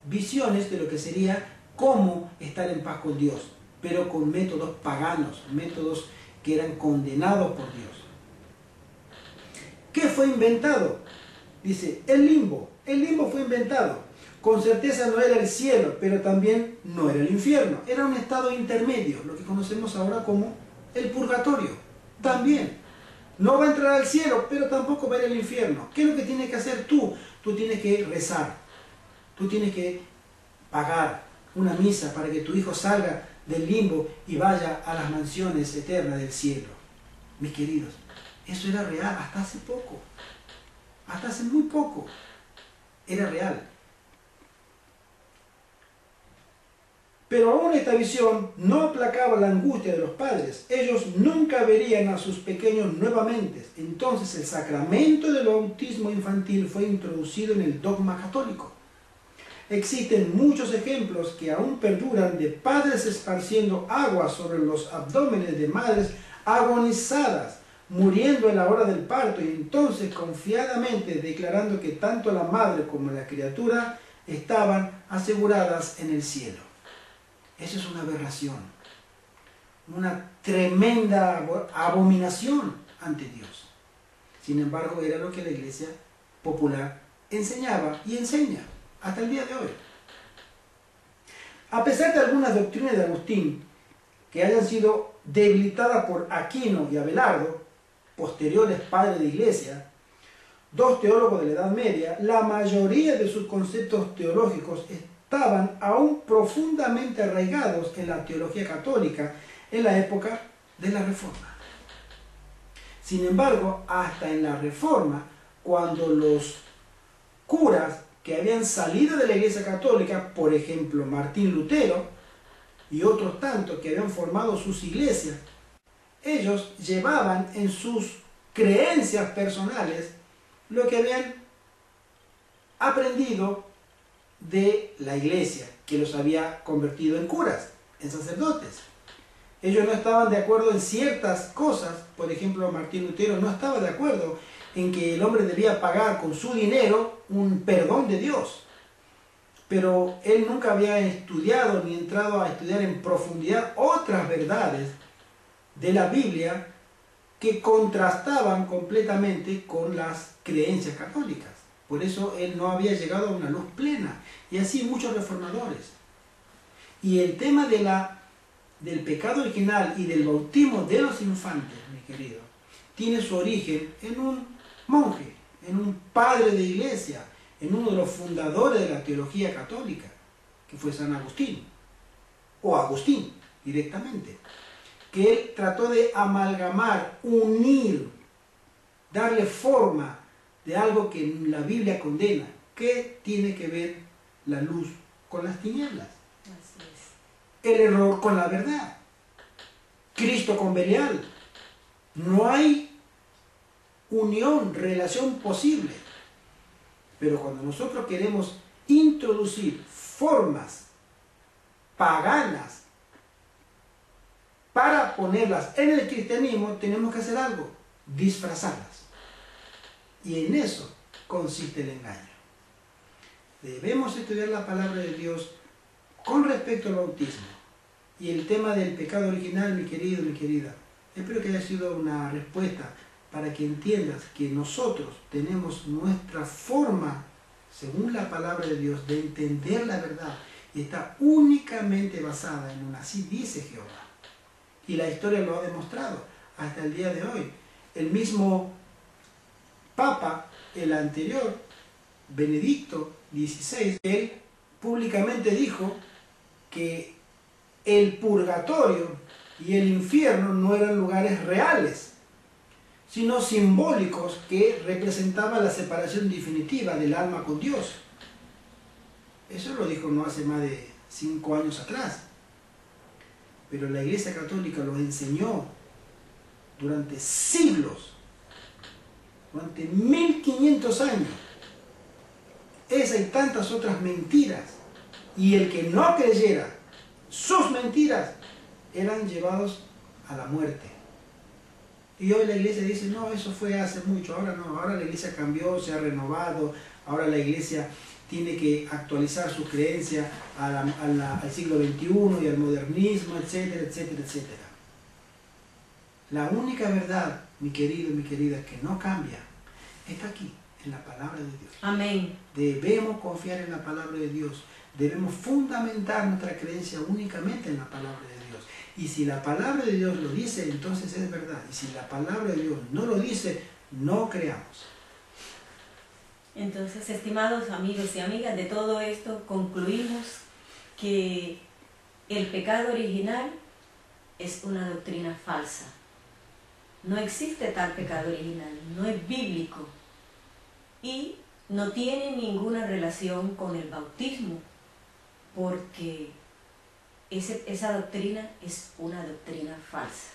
visiones de lo que sería cómo estar en paz con Dios, pero con métodos paganos, métodos que eran condenados por Dios. ¿Qué fue inventado? Dice, el limbo. El limbo fue inventado. Con certeza no era el cielo, pero también no era el infierno. Era un estado intermedio, lo que conocemos ahora como el purgatorio. También. No va a entrar al cielo, pero tampoco va a ir al infierno. ¿Qué es lo que tienes que hacer tú? Tú tienes que rezar. Tú tienes que pagar una misa para que tu hijo salga del limbo y vaya a las mansiones eternas del cielo. Mis queridos, eso era real hasta hace poco. Hasta hace muy poco era real. Pero aún esta visión no aplacaba la angustia de los padres. Ellos nunca verían a sus pequeños nuevamente. Entonces el sacramento del bautismo infantil fue introducido en el dogma católico. Existen muchos ejemplos que aún perduran de padres esparciendo agua sobre los abdómenes de madres agonizadas, muriendo en la hora del parto, y entonces confiadamente declarando que tanto la madre como la criatura estaban aseguradas en el cielo. Eso es una aberración, una tremenda abominación ante Dios. Sin embargo, era lo que la Iglesia popular enseñaba y enseña hasta el día de hoy. A pesar de algunas doctrinas de Agustín que hayan sido debilitadas por Aquino y Abelardo, posteriores padres de Iglesia, dos teólogos de la Edad Media, la mayoría de sus conceptos teológicos estaban aún profundamente arraigados en la teología católica en la época de la Reforma. Sin embargo, hasta en la Reforma, cuando los curas que habían salido de la Iglesia Católica, por ejemplo Martín Lutero y otros tantos que habían formado sus iglesias, ellos llevaban en sus creencias personales lo que habían aprendido de la Iglesia, que los había convertido en curas, en sacerdotes. Ellos no estaban de acuerdo en ciertas cosas. Por ejemplo, Martín Lutero no estaba de acuerdo en que el hombre debía pagar con su dinero un perdón de Dios. Pero él nunca había estudiado ni entrado a estudiar en profundidad otras verdades de la Biblia que contrastaban completamente con las creencias católicas. Por eso él no había llegado a una luz plena. Y así muchos reformadores. Y el tema del pecado original y del bautismo de los infantes, mi querido, tiene su origen en un monje, en un padre de iglesia, en uno de los fundadores de la teología católica, que fue San Agustín, o Agustín directamente, que él trató de amalgamar, unir, darle forma de algo que la Biblia condena. ¿Qué tiene que ver la luz con las tinieblas? Así es. El error con la verdad. Cristo con Belial. No hay unión, relación posible. Pero cuando nosotros queremos introducir formas paganas para ponerlas en el cristianismo, tenemos que hacer algo, disfrazarlas. Y en eso consiste el engaño. Debemos estudiar la palabra de Dios Con respecto al bautismo y el tema del pecado original, mi querido, mi querida, espero que haya sido una respuesta para que entiendas que nosotros tenemos nuestra forma, según la palabra de Dios, de entender la verdad, y está únicamente basada en un así dice Jehová. Y la historia lo ha demostrado hasta el día de hoy. El mismo Papa, el anterior, Benedicto XVI, él públicamente dijo que el purgatorio y el infierno no eran lugares reales, sino simbólicos que representaban la separación definitiva del alma con Dios. Eso lo dijo no hace más de 5 años atrás. Pero la Iglesia Católica lo enseñó durante siglos, durante 1500 años. Esa y tantas otras mentiras. Y el que no creyera sus mentiras eran llevados a la muerte. Y hoy la iglesia dice, no, eso fue hace mucho, ahora no, ahora la iglesia cambió, se ha renovado, ahora la iglesia tiene que actualizar sus creencias al siglo XXI y al modernismo, etcétera, etcétera, etcétera. La única verdad, mi querido y mi querida, que no cambia, está aquí, en la palabra de Dios. Amén. Debemos confiar en la palabra de Dios. Debemos fundamentar nuestra creencia únicamente en la palabra de Dios. Y si la palabra de Dios lo dice, entonces es verdad. Y si la palabra de Dios no lo dice, no creamos. Entonces, estimados amigos y amigas, de todo esto concluimos que el pecado original es una doctrina falsa. No existe tal pecado original, no es bíblico y no tiene ninguna relación con el bautismo, porque esa doctrina es una doctrina falsa.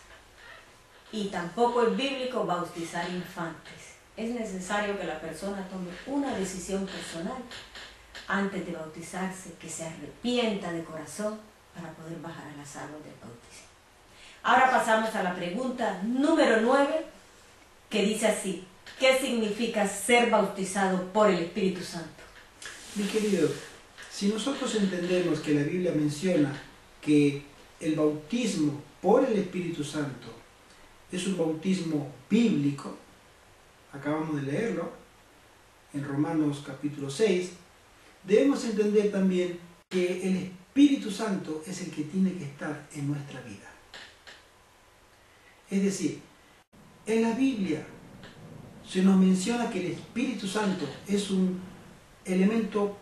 Y tampoco es bíblico bautizar infantes. Es necesario que la persona tome una decisión personal antes de bautizarse, que se arrepienta de corazón para poder bajar a las aguas del bautismo. Ahora pasamos a la pregunta número 9, que dice así: ¿qué significa ser bautizado por el Espíritu Santo? Mi querido, si nosotros entendemos que la Biblia menciona que el bautismo por el Espíritu Santo es un bautismo bíblico, acabamos de leerlo en Romanos capítulo 6, debemos entender también que el Espíritu Santo es el que tiene que estar en nuestra vida. Es decir, en la Biblia se nos menciona que el Espíritu Santo es un elemento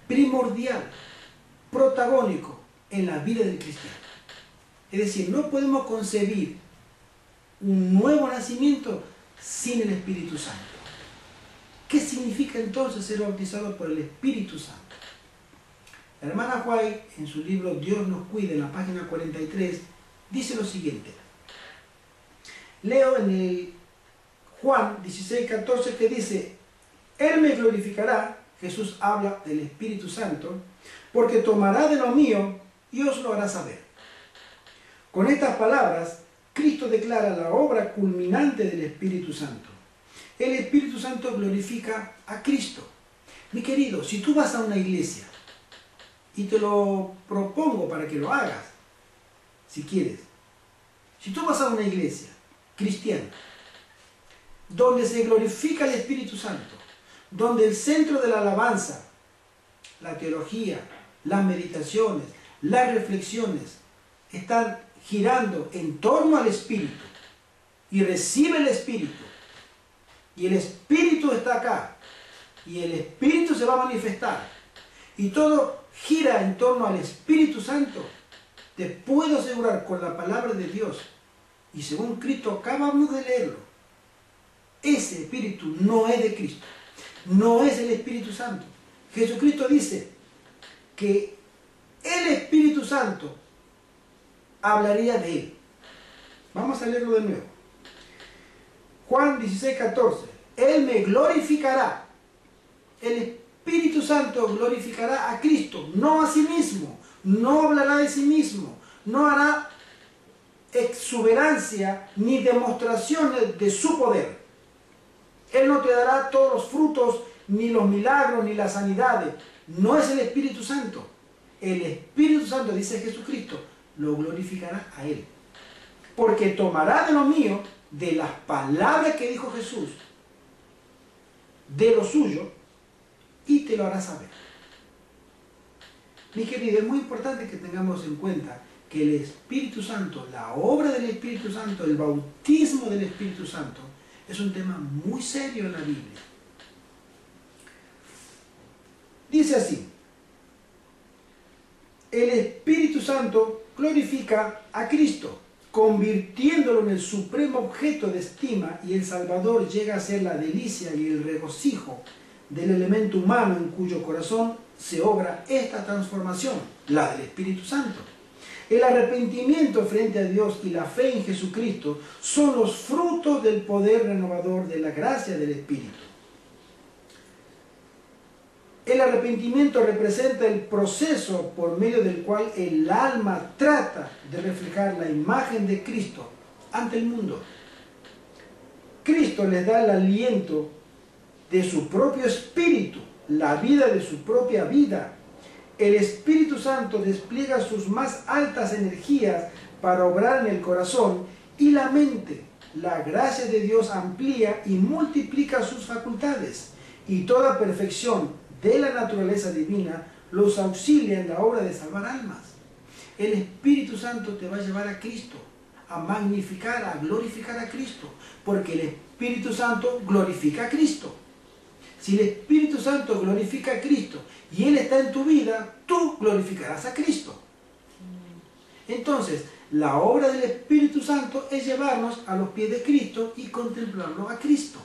primordial, protagónico en la vida del cristiano. Es decir, no podemos concebir un nuevo nacimiento sin el Espíritu Santo. ¿Qué significa entonces ser bautizado por el Espíritu Santo? La hermana White, en su libro Dios nos cuida, en la página 43, dice lo siguiente. Leo en el Juan 16:14 que dice: Él me glorificará, Jesús habla del Espíritu Santo, porque tomará de lo mío y os lo hará saber. Con estas palabras, Cristo declara la obra culminante del Espíritu Santo. El Espíritu Santo glorifica a Cristo. Mi querido, si tú vas a una iglesia, y te lo propongo para que lo hagas, si quieres, si tú vas a una iglesia cristiana, donde se glorifica el Espíritu Santo, donde el centro de la alabanza, la teología, las meditaciones, las reflexiones, están girando en torno al Espíritu, y recibe el Espíritu, y el Espíritu está acá, y el Espíritu se va a manifestar, y todo gira en torno al Espíritu Santo, te puedo asegurar con la palabra de Dios, y según Cristo acabamos de leerlo, ese Espíritu no es de Cristo, no es el Espíritu Santo. Jesucristo dice que el Espíritu Santo hablaría de él. Vamos a leerlo de nuevo. Juan 16:14. Él me glorificará. El Espíritu Santo glorificará a Cristo, no a sí mismo. No hablará de sí mismo. No hará exuberancia ni demostraciones de su poder. Él no te dará todos los frutos, ni los milagros, ni las sanidades. No es el Espíritu Santo. el Espíritu Santo, dice Jesucristo, lo glorificará a Él. Porque tomará de lo mío, de las palabras que dijo Jesús, de lo suyo, y te lo hará saber. Mi querido, es muy importante que tengamos en cuenta que el Espíritu Santo, la obra del Espíritu Santo, el bautismo del Espíritu Santo, es un tema muy serio en la Biblia. Dice así: el Espíritu Santo glorifica a Cristo, convirtiéndolo en el supremo objeto de estima, y el Salvador llega a ser la delicia y el regocijo del elemento humano en cuyo corazón se obra esta transformación, la del Espíritu Santo. El arrepentimiento frente a Dios y la fe en Jesucristo son los frutos del poder renovador de la gracia del Espíritu. El arrepentimiento representa el proceso por medio del cual el alma trata de reflejar la imagen de Cristo ante el mundo. Cristo les da el aliento de su propio espíritu, la vida de su propia vida. El Espíritu Santo despliega sus más altas energías para obrar en el corazón y la mente. La gracia de Dios amplía y multiplica sus facultades, y toda perfección de la naturaleza divina los auxilia en la obra de salvar almas. El Espíritu Santo te va a llevar a Cristo, a magnificar, a glorificar a Cristo, porque el Espíritu Santo glorifica a Cristo. Si el Espíritu Santo glorifica a Cristo y Él está en tu vida, tú glorificarás a Cristo. Entonces, la obra del Espíritu Santo es llevarnos a los pies de Cristo y contemplarlo a Cristo.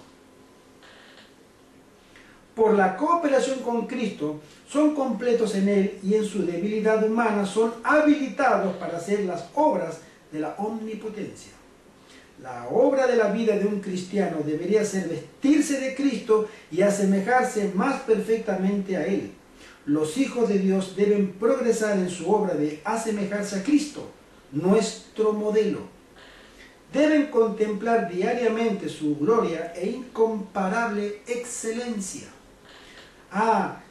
Por la cooperación con Cristo, son completos en Él y en su debilidad humana son habilitados para hacer las obras de la omnipotencia. La obra de la vida de un cristiano debería ser vestirse de Cristo y asemejarse más perfectamente a Él. Los hijos de Dios deben progresar en su obra de asemejarse a Cristo, nuestro modelo. Deben contemplar diariamente su gloria e incomparable excelencia.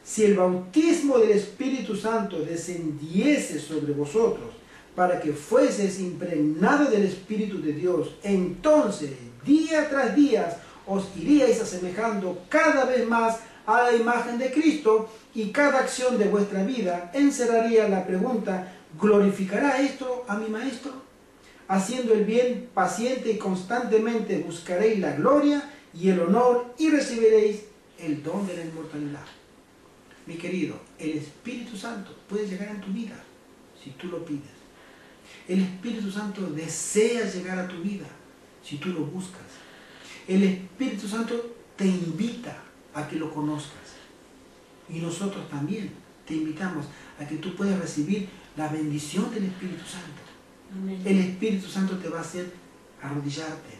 Si el bautismo del Espíritu Santo descendiese sobre vosotros para que fueseis impregnados del Espíritu de Dios, entonces día tras día os iríais asemejando cada vez más a la imagen de Cristo, y cada acción de vuestra vida encerraría la pregunta: ¿glorificará esto a mi Maestro? Haciendo el bien paciente y constantemente buscaréis la gloria y el honor y recibiréis el don de la inmortalidad. Mi querido, el Espíritu Santo puede llegar en tu vida si tú lo pides. El Espíritu Santo desea llegar a tu vida si tú lo buscas. El Espíritu Santo te invita a que lo conozcas. Y nosotros también te invitamos a que tú puedas recibir la bendición del Espíritu Santo. Amén. El Espíritu Santo te va a hacer arrodillarte,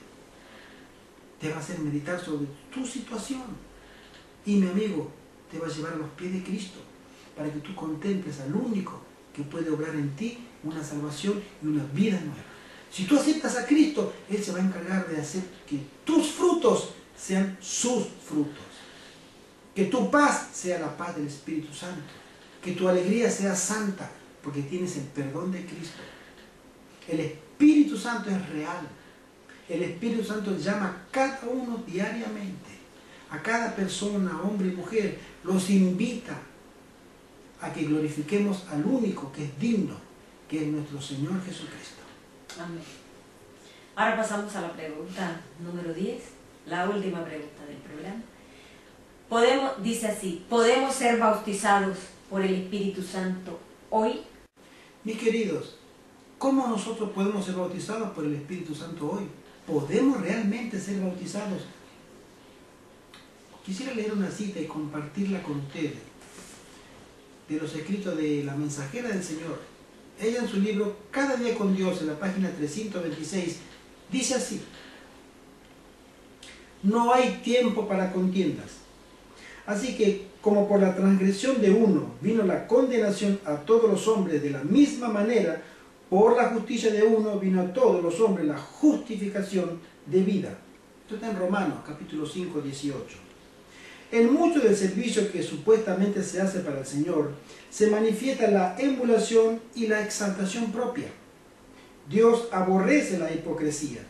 te va a hacer meditar sobre tu situación. Y mi amigo, te va a llevar a los pies de Cristo para que tú contemples al único que puede obrar en ti una salvación y una vida nueva. Si tú aceptas a Cristo, Él se va a encargar de hacer que tus frutos sean sus frutos. Que tu paz sea la paz del Espíritu Santo. Que tu alegría sea santa porque tienes el perdón de Cristo. El Espíritu Santo es real. El Espíritu Santo llama a cada uno diariamente. A cada persona, hombre y mujer, los invita a que glorifiquemos al único que es digno, que es nuestro Señor Jesucristo. Amén. Ahora pasamos a la pregunta número 10, la última pregunta del programa. Dice así: ¿podemos ser bautizados por el Espíritu Santo hoy? Mis queridos, ¿cómo nosotros podemos ser bautizados por el Espíritu Santo hoy? ¿Podemos realmente ser bautizados? Quisiera leer una cita y compartirla con ustedes, de los escritos de la mensajera del Señor. Ella, en su libro Cada día con Dios, en la página 326, dice así: no hay tiempo para contiendas. Así que, como por la transgresión de uno vino la condenación a todos los hombres, de la misma manera, por la justicia de uno vino a todos los hombres la justificación de vida. Esto está en Romanos, capítulo 5, 18. En mucho del servicio que supuestamente se hace para el Señor, se manifiesta la emulación y la exaltación propia. Dios aborrece la hipocresía.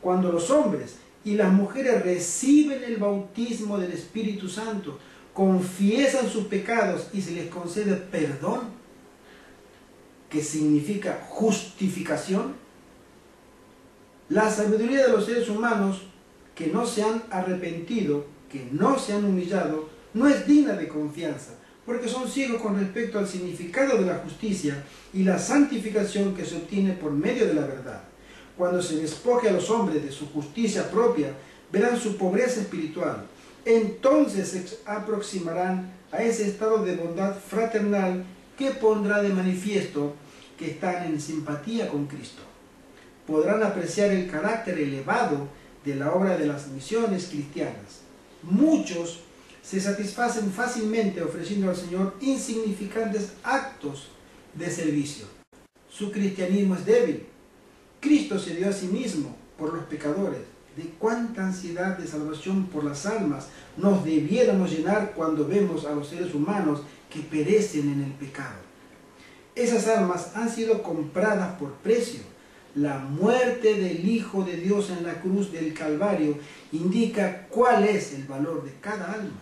Cuando los hombres y las mujeres reciben el bautismo del Espíritu Santo, confiesan sus pecados y se les concede perdón, que significa justificación, la sabiduría de los seres humanos que no se han arrepentido, que no se han humillado, no es digna de confianza, porque son ciegos con respecto al significado de la justicia y la santificación que se obtiene por medio de la verdad. Cuando se despoje a los hombres de su justicia propia, verán su pobreza espiritual. Entonces se aproximarán a ese estado de bondad fraternal que pondrá de manifiesto que están en simpatía con Cristo. Podrán apreciar el carácter elevado de la obra de las misiones cristianas. Muchos se satisfacen fácilmente ofreciendo al Señor insignificantes actos de servicio. Su cristianismo es débil. Cristo se dio a sí mismo por los pecadores. De cuánta ansiedad de salvación por las almas nos debiéramos llenar cuando vemos a los seres humanos que perecen en el pecado. Esas almas han sido compradas por precio. La muerte del Hijo de Dios en la cruz del Calvario indica cuál es el valor de cada alma.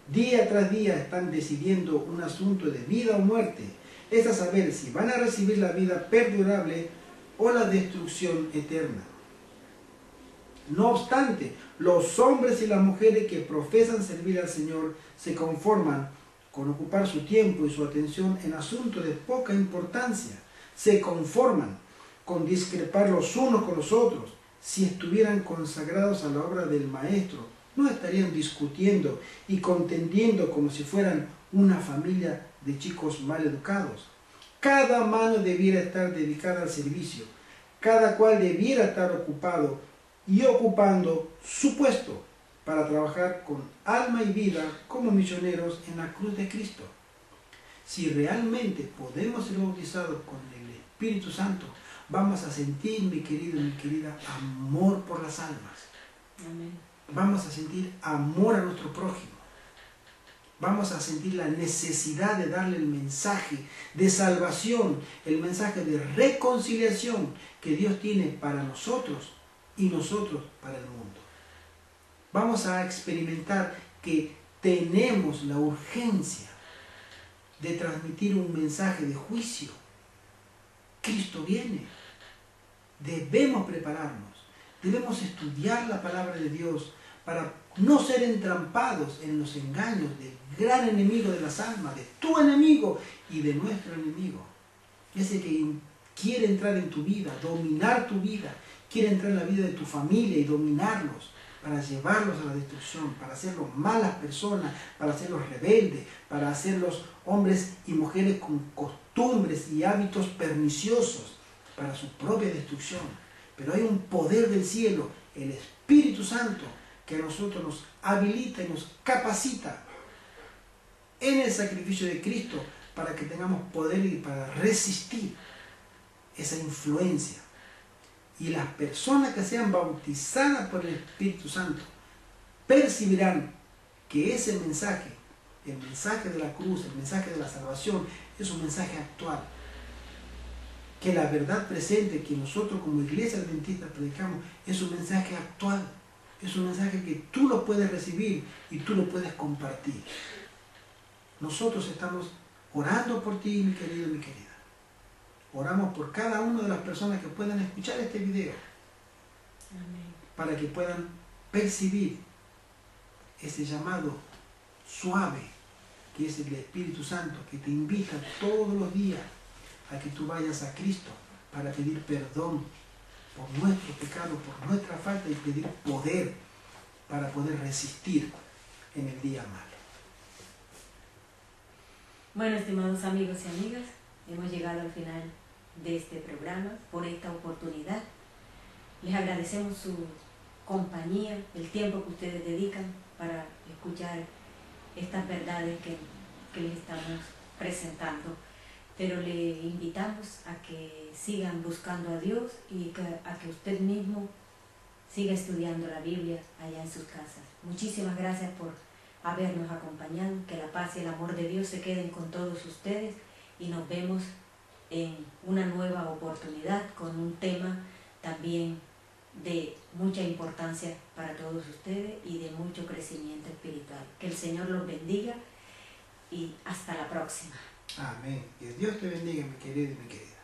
Día tras día están decidiendo un asunto de vida o muerte. Es a saber si van a recibir la vida perdurable o la destrucción eterna. No obstante, los hombres y las mujeres que profesan servir al Señor se conforman con ocupar su tiempo y su atención en asuntos de poca importancia. Se conforman con discrepar los unos con los otros. Si estuvieran consagrados a la obra del Maestro, no estarían discutiendo y contendiendo como si fueran una familia de chicos mal educados. Cada mano debiera estar dedicada al servicio. Cada cual debiera estar ocupado y ocupando su puesto para trabajar con alma y vida como misioneros en la cruz de Cristo. Si realmente podemos ser bautizados con el Espíritu Santo, vamos a sentir, mi querido y mi querida, amor por las almas. Amén. Vamos a sentir amor a nuestro prójimo. Vamos a sentir la necesidad de darle el mensaje de salvación, el mensaje de reconciliación que Dios tiene para nosotros y nosotros para el mundo. Vamos a experimentar que tenemos la urgencia de transmitir un mensaje de juicio. Cristo viene. Debemos prepararnos. Debemos estudiar la palabra de Dios para no ser entrampados en los engaños del gran enemigo de las almas, de tu enemigo y de nuestro enemigo. Ese que quiere entrar en tu vida, dominar tu vida, quiere entrar en la vida de tu familia y dominarlos para llevarlos a la destrucción, para hacerlos malas personas, para hacerlos rebeldes, para hacerlos hombres y mujeres con costumbres y hábitos perniciosos para su propia destrucción. Pero hay un poder del cielo, el Espíritu Santo, que a nosotros nos habilita y nos capacita en el sacrificio de Cristo para que tengamos poder y para resistir esa influencia. Y las personas que sean bautizadas por el Espíritu Santo percibirán que ese mensaje, el mensaje de la cruz, el mensaje de la salvación, es un mensaje actual. Que la verdad presente que nosotros como iglesia adventista predicamos es un mensaje actual. Es un mensaje que tú lo puedes recibir y tú lo puedes compartir. Nosotros estamos orando por ti, mi querido y mi querida. Oramos por cada una de las personas que puedan escuchar este video. Amén. Para que puedan percibir ese llamado suave que es el Espíritu Santo, que te invita todos los días a que tú vayas a Cristo para pedir perdón por nuestro pecado, por nuestra falta y pedir poder para poder resistir en el día malo. Bueno, estimados amigos y amigas, hemos llegado al final de este programa por esta oportunidad. Les agradecemos su compañía, el tiempo que ustedes dedican para escuchar estas verdades que les estamos presentando. Pero le invitamos a que sigan buscando a Dios y a que usted mismo siga estudiando la Biblia allá en sus casas. Muchísimas gracias por habernos acompañado. Que la paz y el amor de Dios se queden con todos ustedes y nos vemos en una nueva oportunidad con un tema también de mucha importancia para todos ustedes y de mucho crecimiento espiritual. Que el Señor los bendiga y hasta la próxima. Amén. Que Dios te bendiga, mi querido y mi querida.